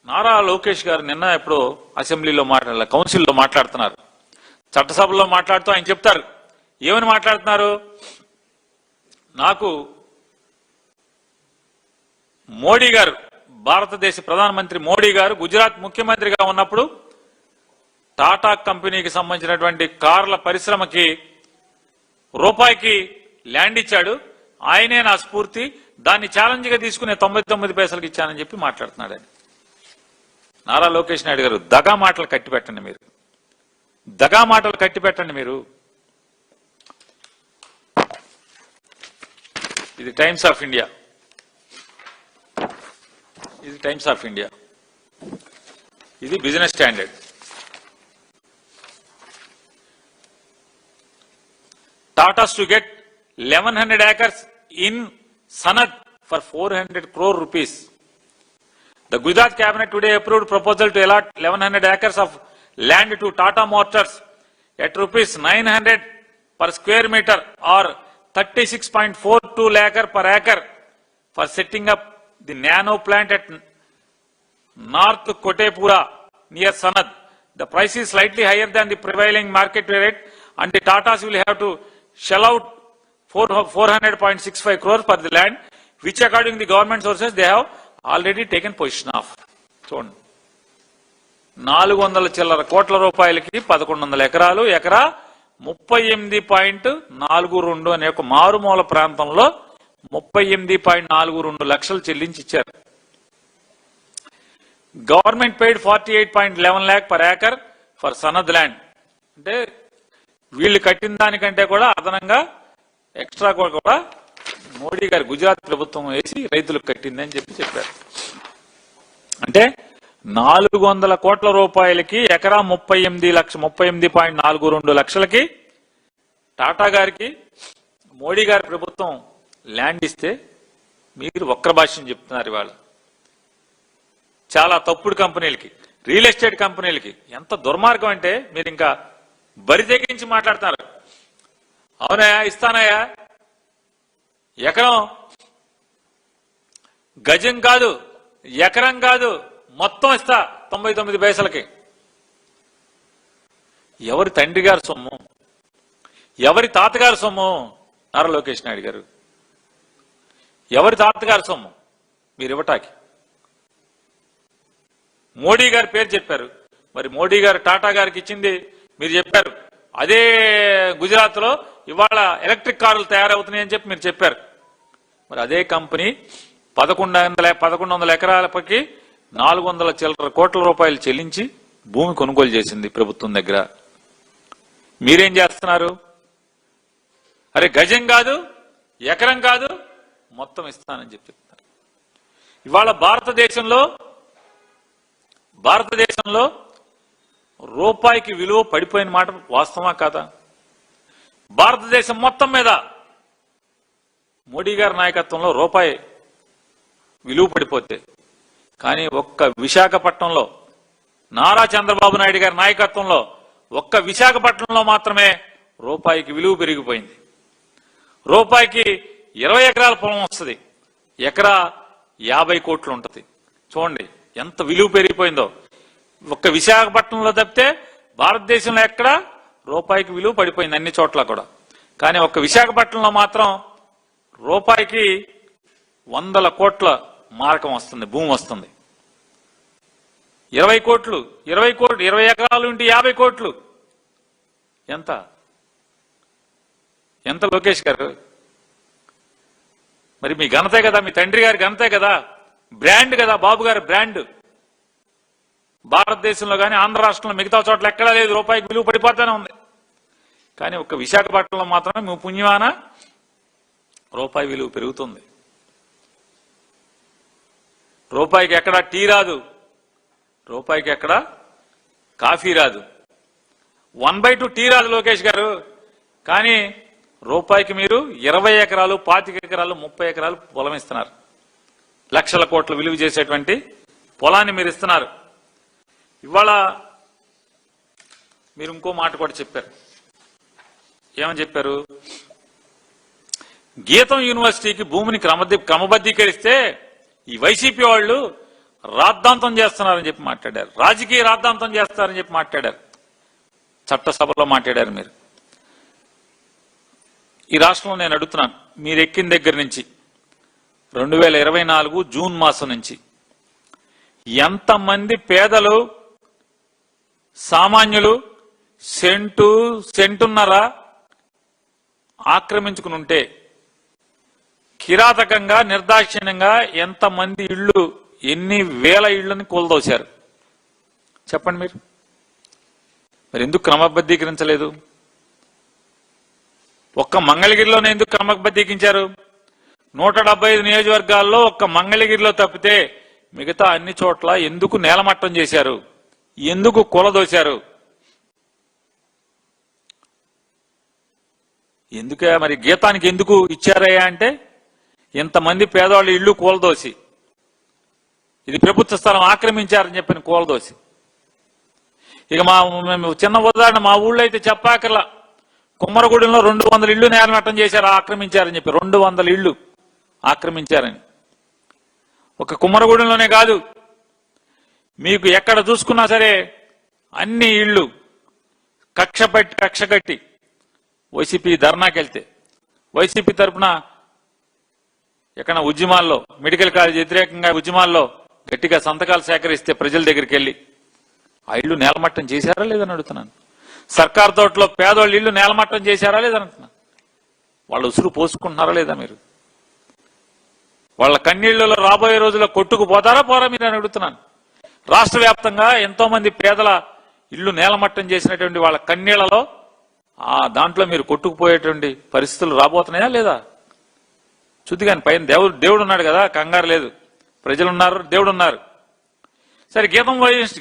నారా లోకేష్ గారు నిన్న ఎప్పుడో అసెంబ్లీలో కౌన్సిల్లో మాట్లాడుతున్నారు. చట్టసభలో మాట్లాడుతూ ఆయన చెప్తారు. ఏమని మాట్లాడుతున్నారు? నాకు మోడీ గారు, భారతదేశ ప్రధానమంత్రి మోడీ గారు గుజరాత్ ముఖ్యమంత్రిగా ఉన్నప్పుడు టాటా కంపెనీకి సంబంధించినటువంటి కార్ల పరిశ్రమకి రూపాయికి ల్యాండ్ ఇచ్చాడు. ఆయనే నా స్ఫూర్తి, దాన్ని ఛాలెంజ్ గా తీసుకునే 99 పైసలకి ఇచ్చానని చెప్పి మాట్లాడుతున్నాడు ఆయన. నారా లోకేష్ నాయుడు గారు, దగా మాటలు కట్టి పెట్టండి మీరు, దగా మాటలు కట్టి పెట్టండి మీరు. ఇది టైమ్స్ ఆఫ్ ఇండియా, ఇది టైమ్స్ ఆఫ్ ఇండియా, ఇది business standard. Tata's to get 1100 acres in Sanad for 400 crore rupees. The Gujarat cabinet today approved proposal to allot 1100 acres of land to Tata Motors at rupees 900 per square meter or 36.42 lakh per acre for setting up the nano plant at North Kotepura near Sanad. The price is slightly higher than the prevailing market rate, and the Tatas will have to shell out 400.65 crores for the land, which according to the government sources they have already taken possession of. చూడండి, 400 చిల్లర కోట్ల రూపాయలకి 1100 ఎకరాలు, ఎకరా 38.42 అనే ఒక మారుమూల ప్రాంతంలో 38.42 లక్షలు చెల్లించి ఇచ్చారు. Government paid 48.11 lakh per acre for Sanad land. అంటే వీళ్ళు కట్టిన దానికంటే కూడా అదనంగా ఎక్స్ట్రా కూడా మోడీ గారు గుజరాత్ ప్రభుత్వం వేసి రైతులకు కట్టిందని చెప్పారు. అంటే 400 కోట్ల రూపాయలకి ఎకరా 38.42 లక్షలకి టాటా గారికి మోడీ గారి ప్రభుత్వం ల్యాండ్ ఇస్తే మీరు వక్ర భాష్యం చెప్తున్నారు. ఇవాళ చాలా తప్పుడు కంపెనీలకి, రియల్ ఎస్టేట్ కంపెనీలకి ఎంత దుర్మార్గం అంటే మీరు ఇంకా బరి తెగించి మాట్లాడతారు. అవునయా, ఇస్తానయా, ఎకరం గజం కాదు, ఎకరం కాదు, మొత్తం ఇస్తా 99 పైసలకి. ఎవరి తండ్రి గారి సొమ్ము, ఎవరి తాతగారి సొమ్ము? నారా లోకేష్ నాయుడు గారు, ఎవరి తాతగారి సొమ్ము మీరు ఇవ్వటాకి? మోడీ గారి పేరు చెప్పారు. మరి మోడీ గారు టాటా గారికి ఇచ్చింది మీరు చెప్పారు. అదే గుజరాత్ లో ఇవాళ ఎలక్ట్రిక్ కార్లు తయారవుతున్నాయని చెప్పి మీరు చెప్పారు. మరి అదే కంపెనీ 1100 ఎకరాలపైకి 400 చిల్లర కోట్ల రూపాయలు చెల్లించి భూమి కొనుగోలు చేసింది ప్రభుత్వం దగ్గర. మీరేం చేస్తున్నారు? అరే గజం కాదు, ఎకరం కాదు, మొత్తం ఇస్తానని చెప్తున్నారు. ఇవాళ భారతదేశంలో రూపాయికి విలువ పడిపోయిన మాట వాస్తవమా కాదా? భారతదేశం మొత్తం మీద మోడీ గారి నాయకత్వంలో రూపాయి విలువ పడిపోతే, కానీ ఒక్క విశాఖపట్నంలో నారా చంద్రబాబు నాయుడు గారి నాయకత్వంలో ఒక్క విశాఖపట్నంలో మాత్రమే రూపాయికి విలువ పెరిగిపోయింది. రూపాయికి 20 ఎకరాల పొలం వస్తుంది, ఎకరా 50 కోట్లు ఉంటుంది. చూడండి ఎంత విలువ పెరిగిపోయిందో. ఒక్క విశాఖపట్నంలో తప్పితే భారతదేశంలో ఎక్కడ రూపాయికి విలువ పడిపోయింది, అన్ని చోట్ల కూడా. కానీ ఒక్క విశాఖపట్నంలో మాత్రం రూపాయికి 100 కోట్ల మారకం వస్తుంది, భూమి వస్తుంది. 20 కోట్లు, 20 ఎకరాలు ఉంటే 50 కోట్లు. ఎంత ఎంత లోకేష్ గారు? మరి మీ ఘనతే కదా, మీ తండ్రి గారి ఘనతే కదా, బ్రాండ్ కదా బాబు గారు, బ్రాండ్. భారతదేశంలో కానీ ఆంధ్ర రాష్ట్రంలో మిగతా చోట్ల ఎక్కడా లేదు, రూపాయికి విలువ పడిపోతూనే ఉంది. కానీ ఒక్క విశాఖపట్నంలో మాత్రమే మీ పుణ్యమాన రూపాయి విలువ పెరుగుతుంది. రూపాయికి ఎక్కడ టీ రాదు, రూపాయికి ఎక్కడ కాఫీ రాదు, 1/2 టీ రాదు లోకేష్ గారు. కానీ రూపాయికి మీరు 20 ఎకరాలు, 25 ఎకరాలు, 30 ఎకరాలు పొలం ఇస్తున్నారు. లక్షల కోట్ల విలువ చేసేటువంటి పొలాన్ని మీరు ఇస్తున్నారు. ఇవాళ మీరు ఇంకో మాట కూడా చెప్పారు. ఏమని చెప్పారు? గీతం యూనివర్సిటీకి భూమిని క్రమబద్ధీకరిస్తే ఈ వైసీపీ వాళ్ళు రాద్ధాంతం చేస్తున్నారని చెప్పి మాట్లాడారు. రాజకీయ రాద్ధాంతం చేస్తారని చెప్పి మాట్లాడారు. చట్టసభలో మాట్లాడారు. మీరు ఈ రాష్ట్రంలో నేను అడుగుతున్నాను, మీరు ఎక్కిన దగ్గర నుంచి 2024 జూన్ మాసం నుంచి ఎంతమంది పేదలు, సామాన్యులు సెంటున్నర ఆక్రమించుకుని ఉంటే కిరాతకంగా, నిర్దాక్షిణ్యంగా ఎంతమంది ఇళ్లు, ఎన్ని వేల ఇళ్లని కూలదోశారు చెప్పండి మీరు. మరి ఎందుకు క్రమబద్ధీకరించలేదు? ఒక్క మంగళగిరిలోనే ఎందుకు క్రమబద్ధీకరించారు? 175 నియోజకవర్గాల్లో ఒక్క మంగళగిరిలో తప్పితే మిగతా అన్ని చోట్ల ఎందుకు నేలమట్టం చేశారు? ఎందుకు కూలదోశారు? ఎందుకే మరి గీతానికి ఎందుకు ఇచ్చారయ్యా అంటే, ఇంతమంది పేదవాళ్ళు ఇళ్లు కూలదోసి, ఇది ప్రభుత్వ స్థలం ఆక్రమించారని చెప్పిన కూలదోసి. ఇక మేము చిన్న ఉదాహరణ, మా ఊళ్ళో అయితే చెప్పాకర్లా, కుమ్మరగూడెంలో 200 ఇళ్లు నేలమట్టం చేశారు, ఆక్రమించారని చెప్పి. 200 ఇళ్లు ఆక్రమించారని. ఒక కుమ్మరగూడెంలోనే కాదు, మీకు ఎక్కడ చూసుకున్నా సరే అన్ని ఇళ్లు కక్ష కట్టి వైసీపీ ధర్నాకి వెళ్తే, వైసీపీ తరఫున ఎక్కడ ఉద్యమాల్లో, మెడికల్ కాలేజ్ వ్యతిరేకంగా ఉద్యమాల్లో గట్టిగా సంతకాలు సేకరిస్తే ప్రజల దగ్గరికి వెళ్ళి ఆ ఇళ్లు నేలమట్టం చేశారా లేదని అడుగుతున్నాను. సర్కార్ తోటలో పేదోళ్ళు ఇళ్లు నేలమట్టం చేశారా లేదని అంటున్నాను. వాళ్ళు ఉసురు పోసుకుంటున్నారా లేదా మీరు? వాళ్ళ కన్నీళ్లలో రాబోయే రోజుల్లో కొట్టుకుపోతారా పోరా మీరు అని అడుగుతున్నాను. రాష్ట్ర వ్యాప్తంగా ఎంతో మంది పేదల ఇళ్లు నేలమట్టం చేసినటువంటి వాళ్ళ కన్నీళ్లలో దాంట్లో మీరు కొట్టుకుపోయేటువంటి పరిస్థితులు రాబోతున్నాయా లేదా? చూద్దిగాని పైన దేవుడు ఉన్నాడు కదా, కంగారు లేదు. ప్రజలు ఉన్నారు, దేవుడు ఉన్నారు. సరే,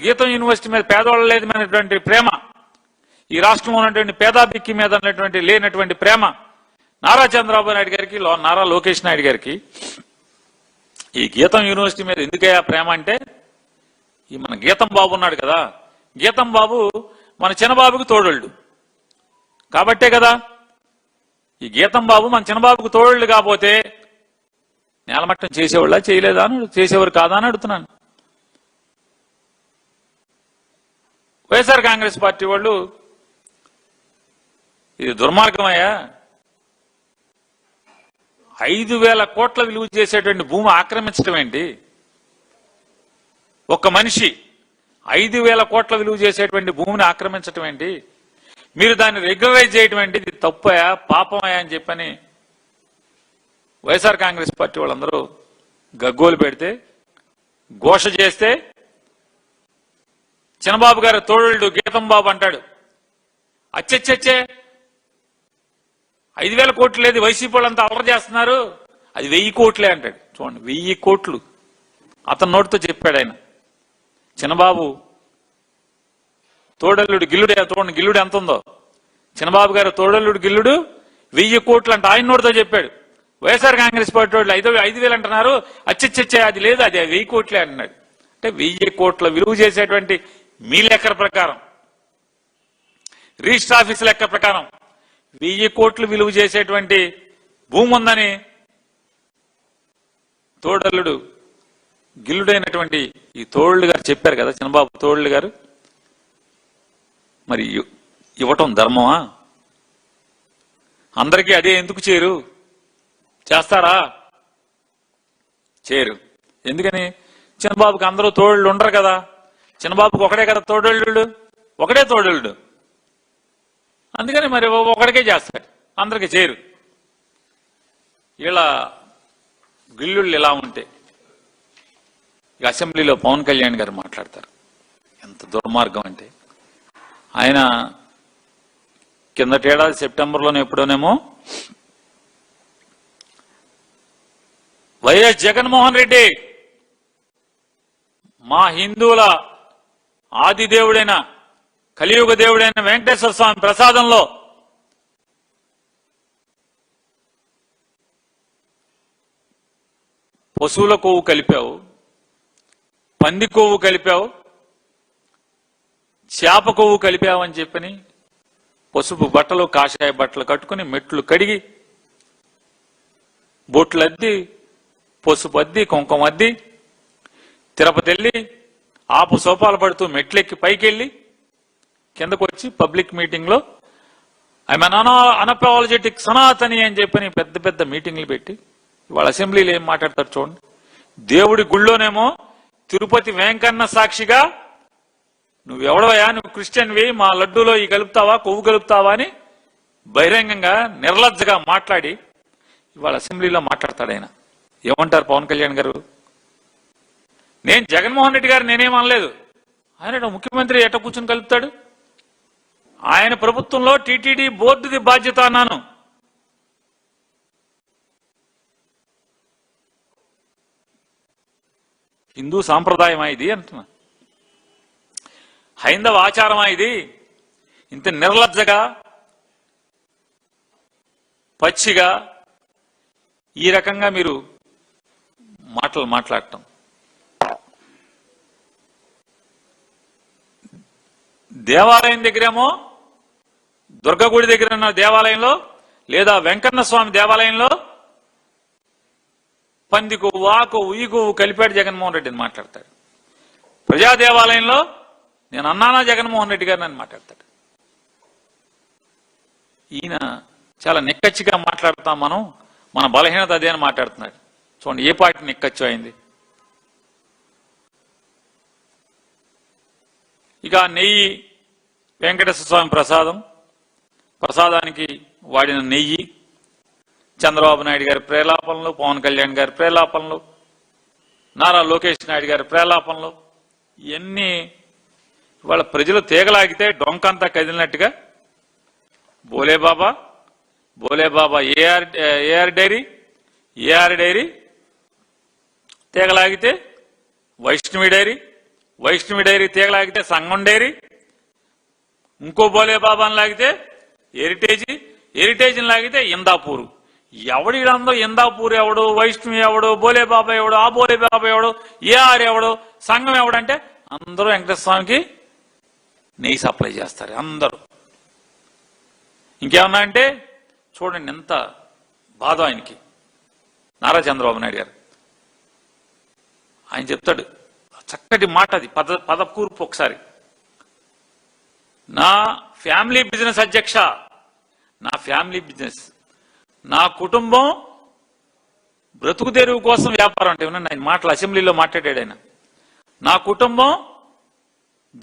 గీతం యూనివర్సిటీ మీద పేదవాళ్ళ లేదమైనటువంటి ప్రేమ, ఈ రాష్ట్రంలో ఉన్నటువంటి పేదాభిక్కి మీద ఉన్నటువంటి లేనటువంటి ప్రేమ నారా చంద్రబాబు నాయుడు గారికి, నారా లోకేష్ నాయుడు గారికి ఈ గీతం యూనివర్సిటీ మీద ఎందుకయ్యా ప్రేమ అంటే, ఈ మన గీతం బాబు ఉన్నాడు కదా, గీతం బాబు మన చిన్నబాబుకి తోడోళ్ళు కాబట్టే కదా. ఈ గీతం బాబు మన చిన్నబాబుకు తోడోళ్ళు కాకపోతే నేలమట్టం చేసేవాళ్ళ చేయలేదా అని, చేసేవారు కాదా అని అడుగుతున్నాను. వైఎస్ఆర్ కాంగ్రెస్ పార్టీ వాళ్ళు ఇది దుర్మార్గమయ్యా, 5,000 కోట్ల విలువ చేసేటువంటి భూమి ఆక్రమించడం ఏంటి? ఒక్క మనిషి 5,000 కోట్ల విలువ చేసేటువంటి భూమిని ఆక్రమించడం ఏంటి? మీరు దాన్ని రెగ్యులరైజ్ చేయడం ఏంటి? ఇది తప్పయా, పాపమయ్యా అని చెప్పని వైఎస్ఆర్ కాంగ్రెస్ పార్టీ వాళ్ళందరూ గగ్గోలు పెడితే, ఘోష చేస్తే, చిన్నబాబు గారు తోడు గీతం బాబు అంటాడు, అచ్చచ్చే 5,000 కోట్లు లేదు, వైసీపీ వాళ్ళంతా అల్లరి చేస్తున్నారు, అది 1000 కోట్లే అంటాడు. చూడండి, 1000 కోట్లు అతని నోటితో చెప్పాడు ఆయన. చిన్నబాబు తోడల్లుడు గిల్లుడు, చూడండి గిల్లుడు ఎంత ఉందో. చిన్నబాబు గారు తోడల్లుడు గిల్లుడు 1000 కోట్లు అంటే ఆయన నోటితో చెప్పాడు. వైఎస్ఆర్ కాంగ్రెస్ పార్టీ వాళ్ళు 5,000 అంటున్నారు, అచ్చచ్చే అది లేదు, అది 1000 కోట్లే అంటున్నాడు. అంటే 1000 కోట్ల విలువ చేసేటువంటి మీ లెక్కల ప్రకారం, రిజిస్టర్ ఆఫీస్ లెక్క ప్రకారం 1000 కోట్లు విలువ చేసేటువంటి భూమి ఉందని తోడల్లుడు గిల్లుడైనటువంటి ఈ తోళ్ళు గారు చెప్పారు కదా, చిన్నబాబు తోళ్ళు గారు. మరి ఇవ్వటం ధర్మమా? అందరికీ అదే ఎందుకు చేయరు? చేస్తారా? చేయరు. ఎందుకని? చిన్నబాబుకి అందరూ తోళ్ళు ఉండరు కదా, చిన్నబాబుకి ఒకడే కదా తోడళ్ళు, ఒకడే తోడళ్ళు, అందుకని మరి ఒకడికే చేస్తాడు, అందరికీ చేయరు. ఇలా గిల్లుళ్ళు ఇలా ఉంటే ఇక అసెంబ్లీలో పవన్ కళ్యాణ్ గారు మాట్లాడతారు. ఎంత దుర్మార్గం అంటే, ఆయన కిందటేడాది సెప్టెంబర్లోనే ఎప్పుడోనేమో వైఎస్ జగన్మోహన్ రెడ్డి మా హిందువుల ఆది దేవుడైన కలియుగ దేవుడైన వెంకటేశ్వర స్వామి ప్రసాదంలో పశువుల కొవ్వు కలిపావు, పంది కొవ్వు కలిపావు, చేప కొవ్వు కలిపావు అని చెప్పని పసుపు బట్టలు కాషాయ బట్టలు కట్టుకుని మెట్లు కడిగి బొట్లు అద్ది పసుపు అద్ది కుంకుమ అద్ది తిరుపతి వెళ్ళి ఆపు సోపాలు పడుతూ మెట్లెక్కి పైకి వెళ్ళి కిందకు వచ్చి పబ్లిక్ మీటింగ్ లో ఐఎమ్ అనపాలజెటిక్ సనాతని అని చెప్పని పెద్ద పెద్ద మీటింగ్లు పెట్టి వాళ్ళ అసెంబ్లీలో ఏం మాట్లాడతారు చూడండి. దేవుడి గుళ్ళోనేమో తిరుపతి వెంకన్న సాక్షిగా నువ్వెవడవయా, నువ్వు క్రిస్టియన్వి, మా లడ్డూలో ఈ కలుపుతావా కొవ్వు కలుపుతావా అని బహిరంగంగా నిర్లజ్జగా మాట్లాడి ఇవాళ అసెంబ్లీలో మాట్లాడతాడు ఆయన. ఏమంటారు పవన్ కళ్యాణ్ గారు? నేను జగన్మోహన్ రెడ్డి గారు నేనేమనలేదు, ఆయన ముఖ్యమంత్రి ఎట్ట కూర్చుని కలుపుతాడు, ఆయన ప్రభుత్వంలో టీటీడీ బోర్డుది బాధ్యత అన్నాను. హిందూ సాంప్రదాయమా ఇది అంటున్నా, హైందవ ఆచారమా ఇది? ఇంత నిర్లజ్జగా పచ్చిగా ఈ రకంగా మీరు మాట్లాడటం. దేవాలయం దగ్గరేమో దుర్గగుడి దగ్గర ఉన్న దేవాలయంలో లేదా వెంకన్న స్వామి దేవాలయంలో పంది కొవ్వు ఆ కొవ్వు ఈ కొవ్వు కలిపాడు జగన్మోహన్ రెడ్డి అని మాట్లాడతాడు. ప్రజా దేవాలయంలో నేను అన్నానా జగన్మోహన్ రెడ్డి గారిని అని మాట్లాడతాడు. ఈయన చాలా నిక్కచ్చిగా మాట్లాడతాం, మనం మన బలహీనత అదే అని మాట్లాడుతున్నాడు. చూడండి ఏ పార్టీ నిక్కచ్చు అయింది. ఇక నెయ్యి వెంకటేశ్వర స్వామి ప్రసాదానికి వాడిన నెయ్యి చంద్రబాబు నాయుడు గారి ప్రేలాపనలు, పవన్ కళ్యాణ్ గారి ప్రేలాపనలు, నారా లోకేష్ నాయుడు గారి ప్రేలాపనలు ఇవన్నీ ఇవాళ ప్రజలు తీగలాగితే డొంకంతా కదిలినట్టుగా బోలేబాబా ఏఆర్ డైరీ తీగలాగితే వైష్ణవి డైరీ తీగలాగితే సంగం డైరీ, ఇంకో బోలేబాబాని లాగితే హెరిటేజ్ని లాగితే ఇందాపూరు. ఎవడిలందో ఇందాపూర్ ఎవడు, వైష్ణవి ఎవడు, బోలేబాబా ఎవడు, ఆ బోలేబాబా ఎవడు, ఏఆర్ ఎవడు, సంఘం ఎవడంటే అందరూ వెంకటేశ్వర స్వామికి నెయ్యి సప్లై చేస్తారు అందరూ. ఇంకేమన్నా అంటే చూడండి ఎంత బాధ ఆయనకి. నారా చంద్రబాబు నాయుడు గారు ఆయన చెప్తాడు చక్కటి మాట, అది పద కూర్పు ఒకసారి. నా ఫ్యామిలీ బిజినెస్ అధ్యక్ష, నా ఫ్యామిలీ బిజినెస్, నా కుటుంబం బ్రతుకు తెరువు కోసం వ్యాపారం అంటే ఆయన మాటలు అసెంబ్లీలో మాట్లాడాడు ఆయన. నా కుటుంబం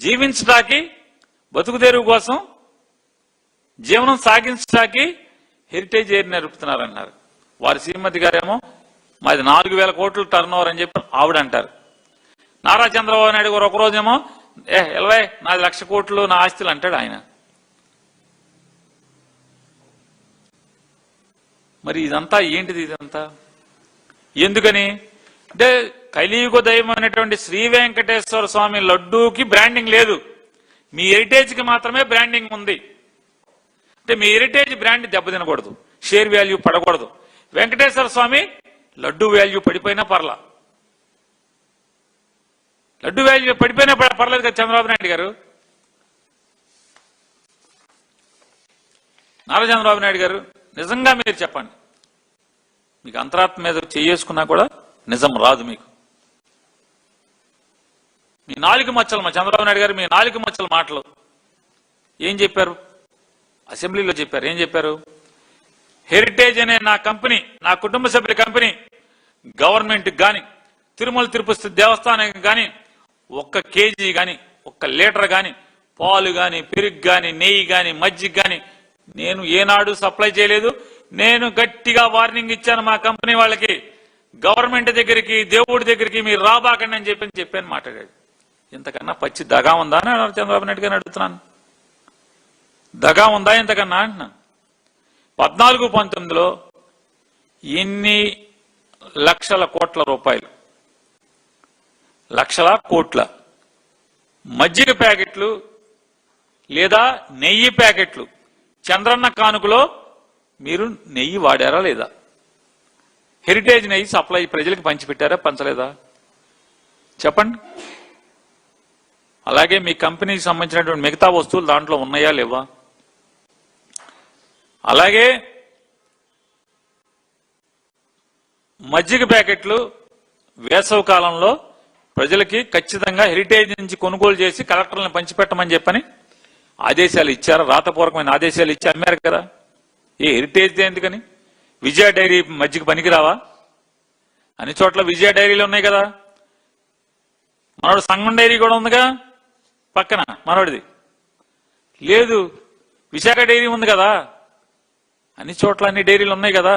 జీవించడానికి బతుకు తెరువు కోసం జీవనం సాగించడానికి హెరిటేజ్ ఎయిర్ నడుపుతున్నారన్నారు. వారి శ్రీమతి గారేమో మాది 4,000 కోట్ల టర్న్ ఓవర్ అని చెప్పి ఆవిడ అంటారు. నారా చంద్రబాబు నాయుడు గారు ఒకరోజేమో ఎలవై నాది 1,00,000 కోట్లు నా ఆస్తులు అంటాడు ఆయన. మరి ఇదంతా ఏంటిది? ఇదంతా ఎందుకని అంటే కలియుగ దైవం అనేటువంటి శ్రీ వెంకటేశ్వర స్వామి లడ్డూకి బ్రాండింగ్ లేదు, మీ హెరిటేజ్కి మాత్రమే బ్రాండింగ్ ఉంది. అంటే మీ హెరిటేజ్ బ్రాండ్ దెబ్బతినకూడదు, షేర్ వాల్యూ పడకూడదు. వెంకటేశ్వర స్వామి లడ్డూ వాల్యూ పడిపోయినా పర్లా, లడ్డూ వాల్యూ పడిపోయినా పర్లేదు కదా చంద్రబాబు నాయుడు గారు. నారా చంద్రబాబు నాయుడు గారు నిజంగా మీరు చెప్పండి, మీకు అంతరాత్మ మీద చేసుకున్నా కూడా నిజం రాదు మీకు. మీ 4 మచ్చలు మా చంద్రబాబు నాయుడు గారు మీ 4 మచ్చల మాటలు ఏం చెప్పారు? అసెంబ్లీలో చెప్పారు. ఏం చెప్పారు? హెరిటేజ్ అనే నా కంపెనీ, నా కుటుంబ సభ్యుల కంపెనీ గవర్నమెంట్కి కానీ తిరుమల తిరుపతి దేవస్థానానికి కానీ 1 కేజీ కానీ 1 లీటర్ కానీ పాలు కానీ పెరుగు కానీ నెయ్యి కానీ మజ్జిగ కానీ నేను ఏనాడు సప్లై చేయలేదు. నేను గట్టిగా వార్నింగ్ ఇచ్చాను మా కంపెనీ వాళ్ళకి, గవర్నమెంట్ దగ్గరికి దేవుడి దగ్గరికి మీరు రాబాకండి అని చెప్పాను మాట్లాడాడు. ఇంతకన్నా పచ్చి దగా ఉందా అని చంద్రబాబు నాయుడు గారిని అడుగుతున్నాను. దగా ఉందా ఎంతకన్నా అంటున్నాను. 14-19లో ఎన్ని లక్షల కోట్ల రూపాయలు, లక్షల కోట్ల మజ్జిగ ప్యాకెట్లు లేదా నెయ్యి ప్యాకెట్లు చంద్రన్న కానుకలో మీరు నెయ్యి వాడారా లేదా? హెరిటేజ్ నెయ్యి సప్లై ప్రజలకు పంచిపెట్టారా, పంచలేదా? చెప్పండి. అలాగే మీ కంపెనీకి సంబంధించినటువంటి మిగతా వస్తువులు దాంట్లో ఉన్నాయా లేవా? అలాగే మజ్జిగ ప్యాకెట్లు వేసవి కాలంలో ప్రజలకి ఖచ్చితంగా హెరిటేజ్ నుంచి కొనుగోలు చేసి కలెక్టర్లను పంచిపెట్టమని చెప్పని ఆదేశాలు ఇచ్చారు, రాతపూర్వకమైన ఆదేశాలు ఇచ్చి అమ్మారు కదా. ఏ హెరిటేజ్ ఎందుకని? విజయ డైరీ మజ్జిగ పనికిరావా? అన్ని చోట్ల విజయ డైరీలు ఉన్నాయి కదా. మనోడు సంగం డైరీ కూడా ఉందిగా పక్కన, మనోడిది లేదు. విశాఖ డైరీ ఉంది కదా, అన్ని చోట్ల అన్ని డైరీలు ఉన్నాయి కదా.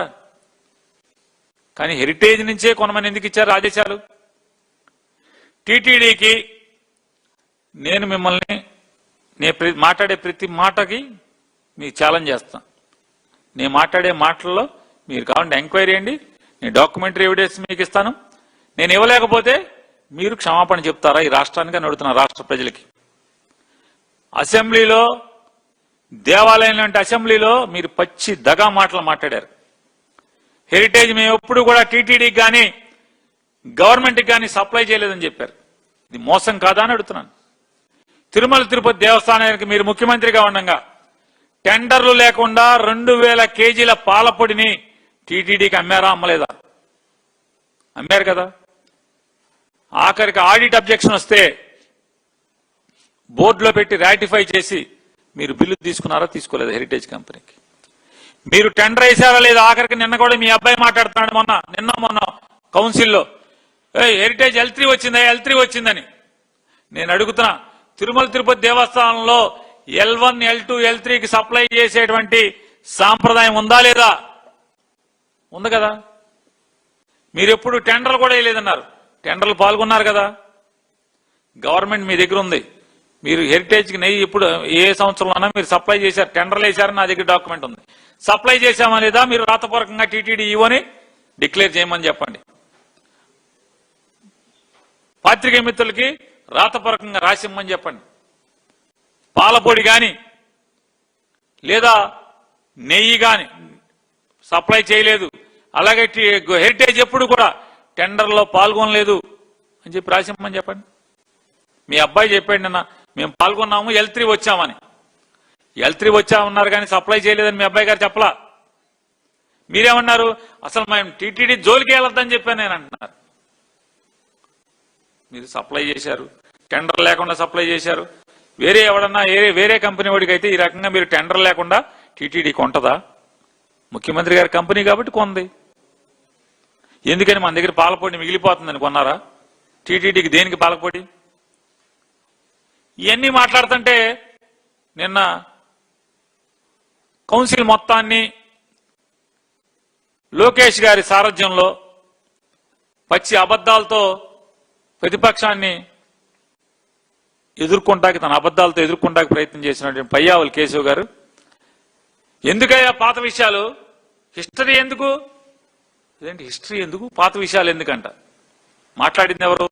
కానీ హెరిటేజ్ నుంచే కొనమని ఎందుకు ఇచ్చారు ఆదేశాలు? టీటీడీకి నేను మిమ్మల్ని మాట్లాడే ప్రతి మాటకి మీకు ఛాలెంజ్ చేస్తాను. నేను మాట్లాడే మాటల్లో మీరు కావాలంటే ఎంక్వైరీ చేయండి, నేను డాక్యుమెంటరీ ఎవిడెన్స్ మీకు ఇస్తాను. నేను ఇవ్వలేకపోతే మీరు క్షమాపణ చెప్తారా ఈ రాష్ట్రానికి అని అడుగుతున్నా, రాష్ట్ర ప్రజలకి. అసెంబ్లీలో, దేవాలయం లాంటి అసెంబ్లీలో మీరు పచ్చి దగా మాటలు మాట్లాడారు. హెరిటేజ్ మేము ఎప్పుడు కూడా టీటీడీకి కానీ గవర్నమెంట్కి కానీ సప్లై చేయలేదని చెప్పారు. ఇది మోసం కాదా అని అడుగుతున్నాను. తిరుమల తిరుపతి దేవస్థానానికి మీరు ముఖ్యమంత్రిగా ఉండగా టెండర్లు లేకుండా 2000 కేజీల పాలపొడిని టీటీడీకి అమ్మారా, అమ్మలేదా? అమ్మారు కదా. ఆఖరికి ఆడిట్ అబ్జెక్షన్ వస్తే బోర్డులో పెట్టి రాటిఫై చేసి మీరు బిల్లు తీసుకున్నారా, తీసుకోలేదా? హెరిటేజ్ కంపెనీకి మీరు టెండర్ వేసారా లేదా? ఆఖరికి నిన్న కూడా మీ అబ్బాయి మాట్లాడుతున్నాడు, మొన్న కౌన్సిల్లో హెరిటేజ్ L3 వచ్చిందా, L3 వచ్చిందని. నేను అడుగుతున్నా, తిరుమల తిరుపతి దేవస్థానంలో L1, L2, L3కి సప్లై చేసేటువంటి సాంప్రదాయం ఉందా లేదా? ఉంది కదా. మీరు ఎప్పుడు టెండర్లు కూడా వేయలేదన్నారు, టెండర్లు పాల్గొన్నారు కదా. గవర్నమెంట్ మీ దగ్గర ఉంది. మీరు హెరిటేజ్కి నెయ్యి ఇప్పుడు ఏ సంవత్సరంలోనా మీరు సప్లై చేశారు, టెండర్లు వేశారని నా దగ్గర డాక్యుమెంట్ ఉంది. సప్లై చేశామా లేదా మీరు రాతపూర్వకంగా టీటీడీ ఈవోని డిక్లేర్ చేయమని చెప్పండి. పాత్రికేయ మిత్రులకి రాతపూర్వకంగా రాసిమ్మని చెప్పండి. పాలపొడి కానీ లేదా నెయ్యి కానీ సప్లై చేయలేదు, అలాగే హెరిటేజ్ ఎప్పుడు కూడా టెండర్లో పాల్గొనలేదు అని చెప్పి రాసిమ్మని చెప్పండి. మీ అబ్బాయి చెప్పాడు నిన్న, మేము పాల్గొన్నాము, L3 వచ్చామని. L3 వచ్చామన్నారు కానీ సప్లై చేయలేదని మీ అబ్బాయి గారు చెప్పలా. మీరేమన్నారు, అసలు మేము టీటీడీ జోలికి వెళ్ళొద్దని చెప్పాను నేను అంటున్నారు. మీరు సప్లై చేశారు, టెండర్ లేకుండా సప్లై చేశారు. వేరే ఎవడన్నా వేరే కంపెనీ వాడికి అయితే ఈ రకంగా మీరు టెండర్ లేకుండా టీటీడీ కొంటదా? ముఖ్యమంత్రి గారి కంపెనీ కాబట్టి కొంది. ఎందుకని మన దగ్గర పాలపొడి మిగిలిపోతుందని కొన్నారా? టీటీడీకి దేనికి పాలపొడి? ఇవన్నీ మాట్లాడుతుంటే నిన్న కౌన్సిల్ మొత్తాన్ని లోకేష్ గారి సారథ్యంలో పచ్చి అబద్ధాలతో ప్రతిపక్షాన్ని ఎదుర్కొంటాకి, తన అబద్ధాలతో ఎదుర్కొంటాకి ప్రయత్నం చేసినటువంటి పయ్యావుల కేశవ్ గారు, ఎందుకయ్యా పాత విషయాలు, హిస్టరీ ఎందుకు? ఇదేంటి హిస్టరీ ఎందుకు, పాత విషయాలు ఎందుకంట? మాట్లాడింది ఎవరు?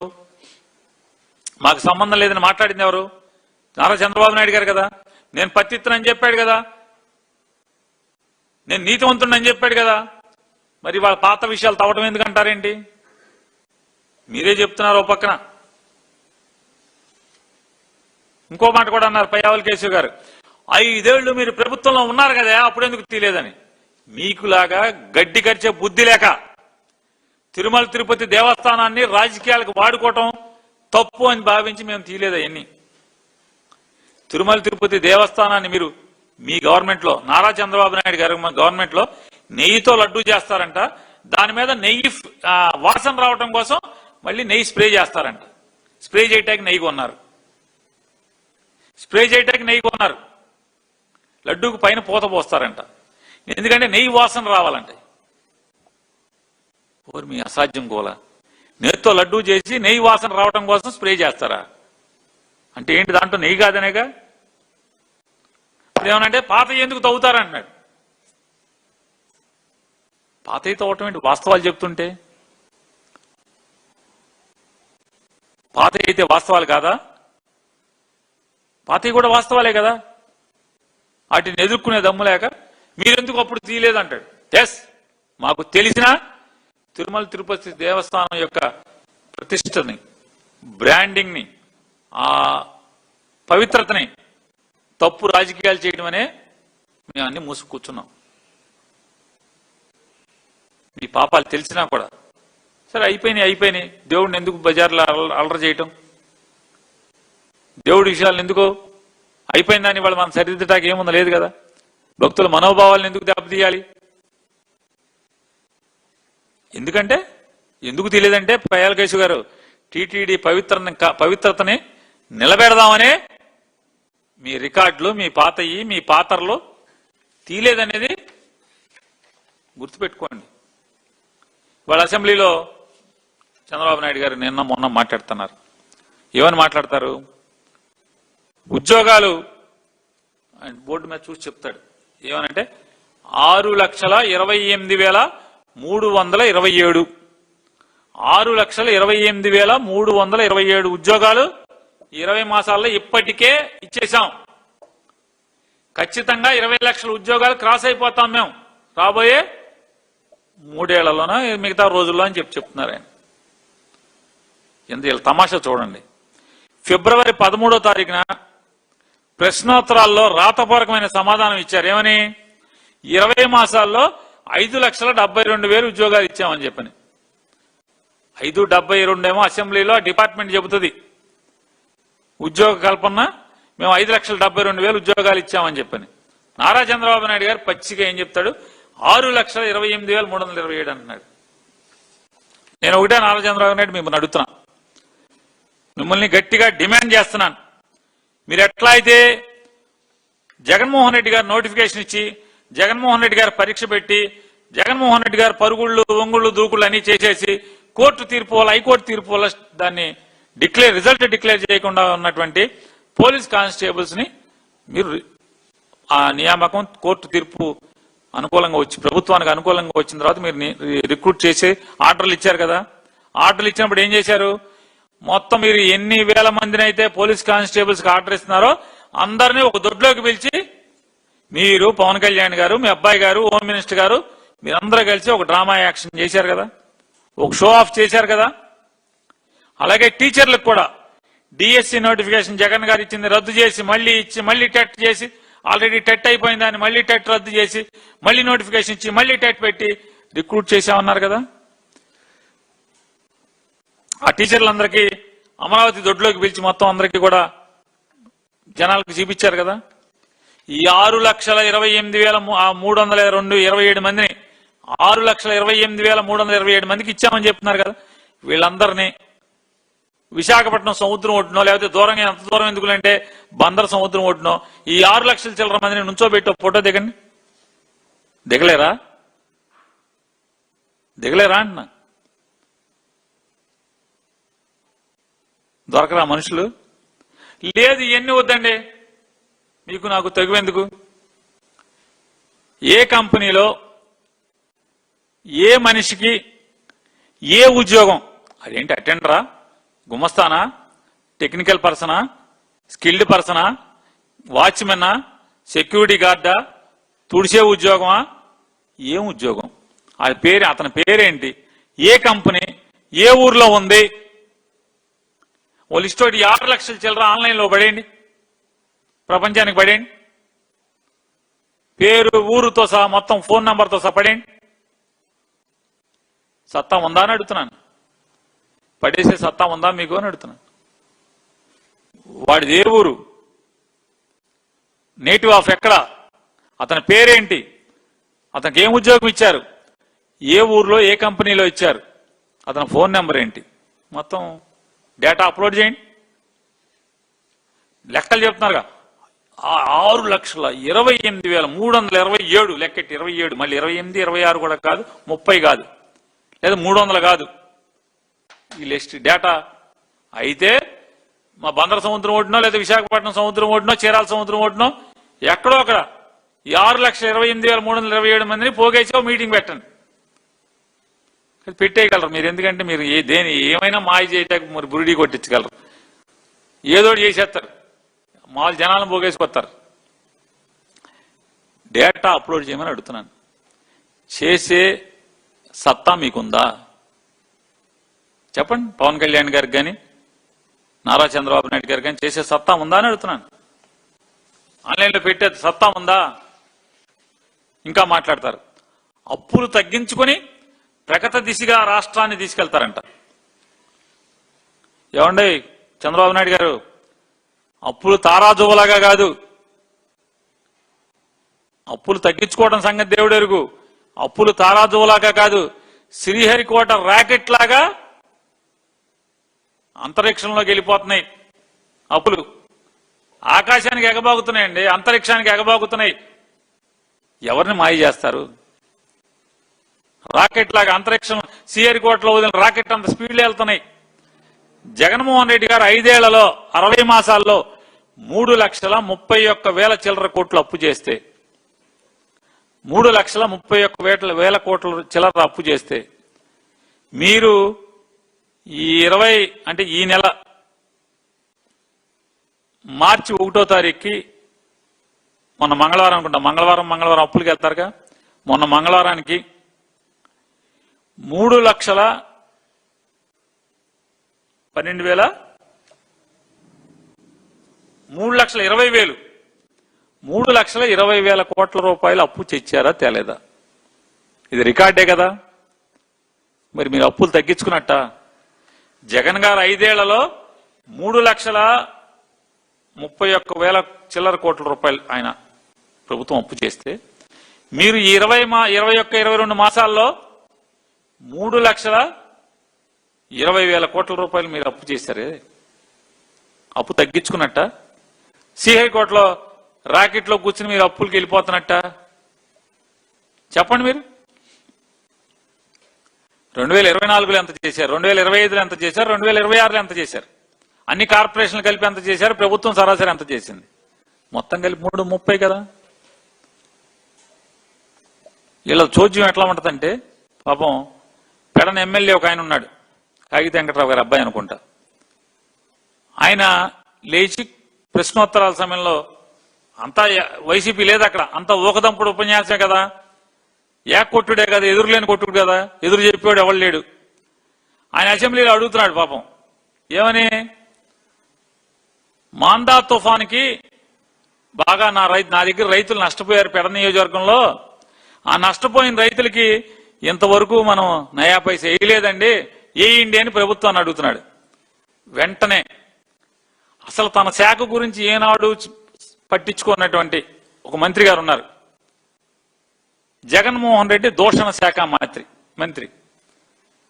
మాకు సంబంధం లేదని మాట్లాడింది ఎవరు? నారా చంద్రబాబు నాయుడు గారు కదా. నేను పత్తిత్తనని చెప్పాడు కదా, నేను నీతివంతుడని చెప్పాడు కదా. మరి వాళ్ళ పాత విషయాలు తవ్వటం ఎందుకంటారేంటి? మీరే చెప్తున్నారు. ఓ పక్కన ఇంకో మాట కూడా అన్నారు పయ్యావుల కేశవ్ గారు, 5 ఏళ్లు మీరు ప్రభుత్వంలో ఉన్నారు కదా, అప్పుడెందుకు తీయలేదని. మీకులాగా గడ్డి కరిచే బుద్ధి లేక తిరుమల తిరుపతి దేవస్థానాన్ని రాజకీయాలకు వాడుకోవటం తప్పు అని భావించి మేము తీయలేదు అవన్నీ. తిరుమల తిరుపతి దేవస్థానాన్ని మీరు మీ గవర్నమెంట్లో, నారా చంద్రబాబు నాయుడు గారు గవర్నమెంట్లో నెయ్యితో లడ్డూ చేస్తారంట. దాని మీద నెయ్యి వాసన రావటం కోసం మళ్ళీ నెయ్యి స్ప్రే చేస్తారంట. స్ప్రే చేయటానికి నెయ్యి కొన్నారు, స్ప్రే చేయటానికి నెయ్యి కొన్నారు. లడ్డూకు పైన పూత పోస్తారంట, ఎందుకంటే నెయ్యి వాసన రావాలంటే. ఓరు మీ అసాధ్యం గోల. నెయ్యితో లడ్డూ చేసి నెయ్యి వాసన రావడం కోసం స్ప్రే చేస్తారా? అంటే ఏంటి, దాంట్లో నెయ్యి కాదనేగా. ఏమనంటే పాత ఎందుకు తవ్వుతారన్నాడు. పాత తవ్వటం ఏంటి? వాస్తవాలు చెప్తుంటే పాత అయితే వాస్తవాలు కాదా? పాత కూడా వాస్తవాలే కదా. వాటిని ఎదుర్కొనే దమ్ము లేక మీరెందుకు అప్పుడు తీయలేదంటాడు. ఎస్, మాకు తెలిసిన తిరుమల తిరుపతి దేవస్థానం యొక్క ప్రతిష్టని, బ్రాండింగ్ ని, ఆ పవిత్రతని తప్పు రాజకీయాలు చేయడం అనే మేము అన్ని మూసుకు కూర్చున్నాం. మీ పాపాలు తెలిసినా కూడా సరే అయిపోయినాయి. దేవుడిని ఎందుకు బజార్లో అలర చేయటం? దేవుడి విషయాలను ఎందుకు అయిపోయిందని వాళ్ళు మనం సరిదిద్దటానికి ఏముందో లేదు కదా. భక్తుల మనోభావాలను ఎందుకు దెబ్బతీయాలి? ఎందుకంటే ఎందుకు తెలియదంటే పయాలకేశు గారు టీటీడీ పవిత్రతని నిలబెడదామనే మీ రికార్డులు, మీ పాతయి, మీ పాత్రలు తీలేదనేది గుర్తుపెట్టుకోండి. వాళ్ళ అసెంబ్లీలో చంద్రబాబు నాయుడు గారు నిన్న మొన్న మాట్లాడుతున్నారు. ఏమని మాట్లాడతారు? ఉద్యోగాలు బోర్డు మీద చూసి చెప్తాడు. ఏమనంటే 6,28,327 6,28,327 ఉద్యోగాలు 20 మాసాల్లో ఇప్పటికే ఇచ్చేశాం. ఖచ్చితంగా 20 లక్షల ఉద్యోగాలు క్రాస్ అయిపోతాం మేము రాబోయే 3 ఏళ్లలోనో మిగతా రోజుల్లో అని చెప్తున్నారు ఆయన. ఎంత తమాషా చూడండి. ఫిబ్రవరి 13వ తారీఖున ప్రశ్నోత్తరాల్లో రాతపూర్వకమైన సమాధానం ఇచ్చారు. ఏమని? 20 మాసాల్లో 5,72,000 ఉద్యోగాలు ఇచ్చామని చెప్పని. 5,72 ఏమో అసెంబ్లీలో డిపార్ట్మెంట్ చెబుతుంది. ఉద్యోగ కల్పన మేము 5,72,000 ఉద్యోగాలు ఇచ్చామని చెప్పని. నారా చంద్రబాబు నాయుడు గారు పచ్చిగా ఏం చెప్తాడు? 6,28,327 అంటున్నాడు. నేను ఒకటే నారా చంద్రబాబు నాయుడు మిమ్మల్ని అడుగుతున్నా, మిమ్మల్ని గట్టిగా డిమాండ్ చేస్తున్నాను. మీరు ఎట్లా అయితే జగన్మోహన్ రెడ్డి గారు నోటిఫికేషన్ ఇచ్చి, జగన్మోహన్ రెడ్డి గారు పరీక్ష పెట్టి, జగన్మోహన్ రెడ్డి గారు పరుగుళ్ళు, ఒంగుళ్ళు, దూకుళ్ళు అన్ని చేసేసి కోర్టు తీర్పు వల్ల, హైకోర్టు తీర్పు వల్ల దాన్ని రిజల్ట్ డిక్లేర్ చేయకుండా ఉన్నటువంటి పోలీస్ కానిస్టేబుల్స్ ని మీరు ఆ నియామకం కోర్టు తీర్పు అనుకూలంగా వచ్చి, ప్రభుత్వానికి అనుకూలంగా వచ్చిన తర్వాత మీరు రిక్రూట్ చేసి ఆర్డర్లు ఇచ్చారు కదా. ఆర్డర్లు ఇచ్చినప్పుడు ఏం చేశారు? మొత్తం మీరు ఎన్ని వేల మందిని అయితే పోలీస్ కానిస్టేబుల్స్ కి ఆర్డర్ ఇస్తున్నారో అందరినీ ఒక దొడ్లోకి పిలిచి, మీరు, పవన్ కళ్యాణ్ గారు, మీ అబ్బాయి గారు, హోమ్ మినిస్టర్ గారు, మీరందరూ కలిసి ఒక డ్రామా యాక్షన్ చేశారు కదా, ఒక షో ఆఫ్ చేశారు కదా. అలాగే టీచర్లకు కూడా డిఎస్సి నోటిఫికేషన్ జగన్ గారు ఇచ్చింది రద్దు చేసి మళ్ళీ ఇచ్చి, మళ్ళీ టెట్ చేసి, ఆల్రెడీ టెట్ అయిపోయింది దాన్ని మళ్ళీ టెట్ రద్దు చేసి, మళ్ళీ నోటిఫికేషన్ ఇచ్చి, మళ్ళీ టెట్ పెట్టి రిక్రూట్ చేశామన్నారు కదా. ఆ టీచర్లందరికీ అమరావతి దొడ్లోకి పిలిచి మొత్తం అందరికీ కూడా జనాలకు చూపించారు కదా. ఈ 6,28,327 మందిని 6,28,327 మందికి ఇచ్చామని చెప్తున్నారు కదా. వీళ్ళందరినీ విశాఖపట్నం సముద్రం ఒడ్డునో, లేకపోతే దూరంగా ఎంత దూరం ఎందుకులంటే బందర్ సముద్రం ఒడ్డునో ఈ 6 లక్షల చిల్లర మందిని నుంచోబెట్టి ఫోటో దిగండి. దిగలేరా అంటున్నా? దొరకరా మనుషులు? లేదు, ఇవన్నీ వద్దండి, మీకు నాకు తెగువెందుకు. ఏ కంపెనీలో ఏ మనిషికి ఏ ఉద్యోగం, అదేంటి అటెండరా, గుమస్తానా, టెక్నికల్ పర్సనా, స్కిల్డ్ పర్సనా, వాచ్మెన్నా, సెక్యూరిటీ గార్డా, తుడిసే ఉద్యోగమా, ఏం ఉద్యోగం, అతని పేరేంటి, ఏ కంపెనీ, ఏ ఊర్లో ఉంది, ఓ లిస్ట్ 6 లక్షల చిల్లర ఆన్లైన్లో పడేయండి, ప్రపంచానికి పడేయండి, పేరు ఊరుతో సహా మొత్తం ఫోన్ నంబర్తో సహా పడేయండి. సత్తా ఉందా అని అడుగుతున్నాను. పడేసే సత్తా ఉందా మీకు అని అడుగుతున్నాను. వాడిది ఏ ఊరు, నేటివ్ ఆఫ్ ఎక్కడ, అతని పేరేంటి, అతనికి ఏం ఉద్యోగం ఇచ్చారు, ఏ ఊర్లో ఏ కంపెనీలో ఇచ్చారు, అతని ఫోన్ నెంబర్ ఏంటి, మొత్తం డేటా అప్లోడ్ చేయండి. లెక్కలు చెప్తున్నారుగా. 6,28,327 లెక్కెట్టి 27, మళ్ళీ 28, 26 కూడా కాదు, 30 కాదు, లేదా 300 కాదు. ఈ లిస్ట్ డేటా అయితే మా బందర సముద్రం ఒడ్డునో, లేదా విశాఖపట్నం సముద్రం ఒడ్డునో, చీరాల సముద్రం ఒడ్డునో ఎక్కడో అక్కడ ఈ 6,28,327 మందిని పోగేసావు మీటింగ్ పెట్టండి, పెట్టేయగలరు మీరు. ఎందుకంటే మీరు ఏమైనా మాయ చేయటానికి మరి బురిడి కొట్టించగలరు, ఏదోటి చేసేస్తారు, మామూలు జనాలను పోగేసుకొస్తారు. డేటా అప్లోడ్ చేయమని అడుగుతున్నాను. చేసే సత్తా మీకుందా చెప్పండి. పవన్ కళ్యాణ్ గారికి కానీ నారా చంద్రబాబు నాయుడు గారికి కానీ చేసే సత్తా ఉందా అని అడుగుతున్నాను. ఆన్లైన్లో పెట్టే సత్తా ఉందా? ఇంకా మాట్లాడతారు. అప్పులు తగ్గించుకొని ప్రగతి దిశగా రాష్ట్రాన్ని తీసుకెళ్తారంట. ఏమండి చంద్రబాబు నాయుడు గారు, అప్పులు తారాజువలాగా కాదు, అప్పులు తగ్గించుకోవడం సంగతి దేవుడు ఎరుగు. అప్పులు తారాజువలాగా కాదు, శ్రీహరికోట ర్యాకెట్ లాగా అంతరిక్షంలోకి వెళ్ళిపోతున్నాయి. అప్పులు ఆకాశానికి ఎగబాగుతున్నాయండి, అంతరిక్షానికి ఎగబాగుతున్నాయి. ఎవరిని మాయ చేస్తారు? రాకెట్ లాగా అంతరిక్షం శ్రీహరికోటలో వదిలిన రాకెట్ అంత స్పీడ్లో వెళ్తున్నాయి. జగన్మోహన్ రెడ్డి గారు 5 ఏళ్లలో 60 మాసాల్లో 3,31,000 చిల్లర కోట్లు అప్పు చేస్తే, 3,31,000 కోట్ల చిల్లర అప్పు చేస్తే, మీరు ఈ 20 అంటే ఈ నెల మార్చి 1వ తారీఖుకి, మొన్న మంగళవారం అనుకుంటా, మంగళవారం అప్పులకి వెళ్తారుగా, మొన్న మంగళవారానికి 3,12,000 3,20,000 కోట్ల రూపాయలు అప్పు తెచ్చారా తేలేదా? ఇది రికార్డే కదా. మరి మీరు అప్పులు తగ్గించుకున్నట్ట? జగన్ గారు 5 ఏళ్లలో 3,31,000 చిల్లర కోట్ల రూపాయలు ఆయన ప్రభుత్వం అప్పు చేస్తే, మీరు 21-22 మాసాల్లో 3,20,000 కోట్ల రూపాయలు మీరు అప్పు చేశారే, అప్పు తగ్గించుకున్నట్ట? శ్రీహరికోటలో రాకెట్లో కూర్చుని మీరు అప్పులకి వెళ్ళిపోతున్నట్ట? చెప్పండి మీరు. 2024లో ఎంత చేశారు, 2025లో ఎంత చేశారు, 2026లో ఎంత చేశారు, అన్ని కార్పొరేషన్లు కలిపి ఎంత చేశారు, ప్రభుత్వం సరాసరి ఎంత చేసింది? మొత్తం కలిపి 330 కదా. వీళ్ళ చోద్యం ఎట్లా ఉంటుందంటే, పాపం పెడన ఎమ్మెల్యే ఒక ఆయన ఉన్నాడు, కాగిత వెంకటరావు గారి అబ్బాయి అనుకుంటా. ఆయన లేచి ప్రశ్నోత్తరాల సమయంలో, అంతా వైసీపీ లేదు అక్కడ, అంతా ఊకదంపుడు ఉపన్యాసమే కదా, కొట్టుడే కదా, ఎదురులేని కొట్టుడు కదా, ఎదురు చెప్పేవాడు ఎవడు లేడు. ఆయన అసెంబ్లీలో అడుగుతున్నాడు పాపం, ఏమని, మాందా తుఫాన్కి బాగా నా దగ్గర రైతులు నష్టపోయారు పెడ నియోజకవర్గంలో, ఆ నష్టపోయిన రైతులకి ఇంతవరకు మనం నయా పైసా వేయలేదండి, వేయండి అని ప్రభుత్వాన్ని అడుగుతున్నాడు. వెంటనే అసలు తన శాఖ గురించి ఏనాడు పట్టించుకున్నటువంటి ఒక మంత్రి గారు ఉన్నారు, జగన్మోహన్ రెడ్డి దూషణ శాఖ మంత్రి.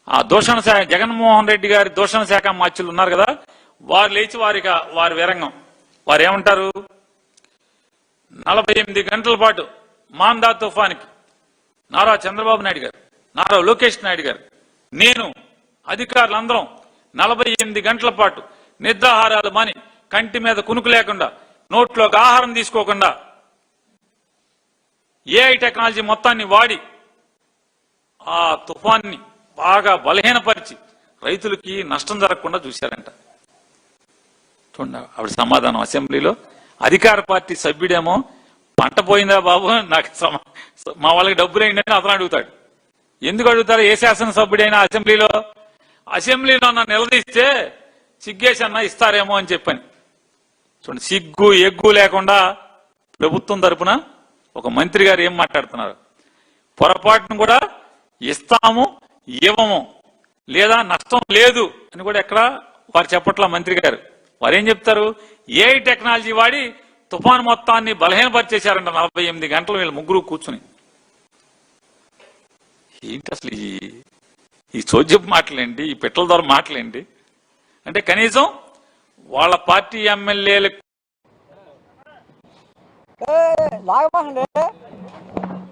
ఆ దూషణ శాఖ, జగన్మోహన్ రెడ్డి గారి దూషణ శాఖ మంత్రులు ఉన్నారు కదా, వారు లేచి వారి విరంగం, వారు ఏమంటారు, 48 గంటల పాటు మాందా తుఫానికి నారా చంద్రబాబు నాయుడు గారు, నారా లోకేష్ నాయుడు గారు, నేను, అధికారులందరం 48 గంటల పాటు నిద్రాహారాలు మాని, కంటి మీద కునుకు లేకుండా, నోట్లోకి ఆహారం తీసుకోకుండా, ఏఐ టెక్నాలజీ మొత్తాన్ని వాడి ఆ తుఫాన్ని బాగా బలహీనపరిచి రైతులకి నష్టం జరగకుండా చూశారంట. చూడండి ఆవిడ సమాధానం అసెంబ్లీలో. అధికార పార్టీ సభ్యుడేమో, పంట పోయిందా బాబు, నాకు మా వాళ్ళకి డబ్బులు ఏంటని అతను అడుగుతాడు. ఎందుకు అడుగుతారు? ఏ శాసనసభ్యుడైనా అసెంబ్లీలో నన్ను నిలదీస్తే సిగ్గేసన్నా ఇస్తారేమో అని చెప్పని. చూడండి, సిగ్గు ఎగ్గు లేకుండా ప్రభుత్వం తరపున ఒక మంత్రి గారు ఏం మాట్లాడుతున్నారు. పొరపాటును కూడా ఇస్తాము, ఇవ్వము, లేదా నష్టం లేదు అని కూడా ఎక్కడ వారు చెప్పట్లా. మంత్రి గారు వారు ఏం చెప్తారు, ఏఐ టెక్నాలజీ వాడి తుఫాను మొత్తాన్ని బలహీనపరిచేశారంట 48 గంటలు వీళ్ళు ముగ్గురు కూర్చుని. ఏంటి అసలు ఈ చోద్యపు మాటలేంటి, ఈ పిట్టల ద్వారా మాటలేంటి? అంటే కనీసం వాళ్ళ పార్టీ ఎమ్మెల్యేలకు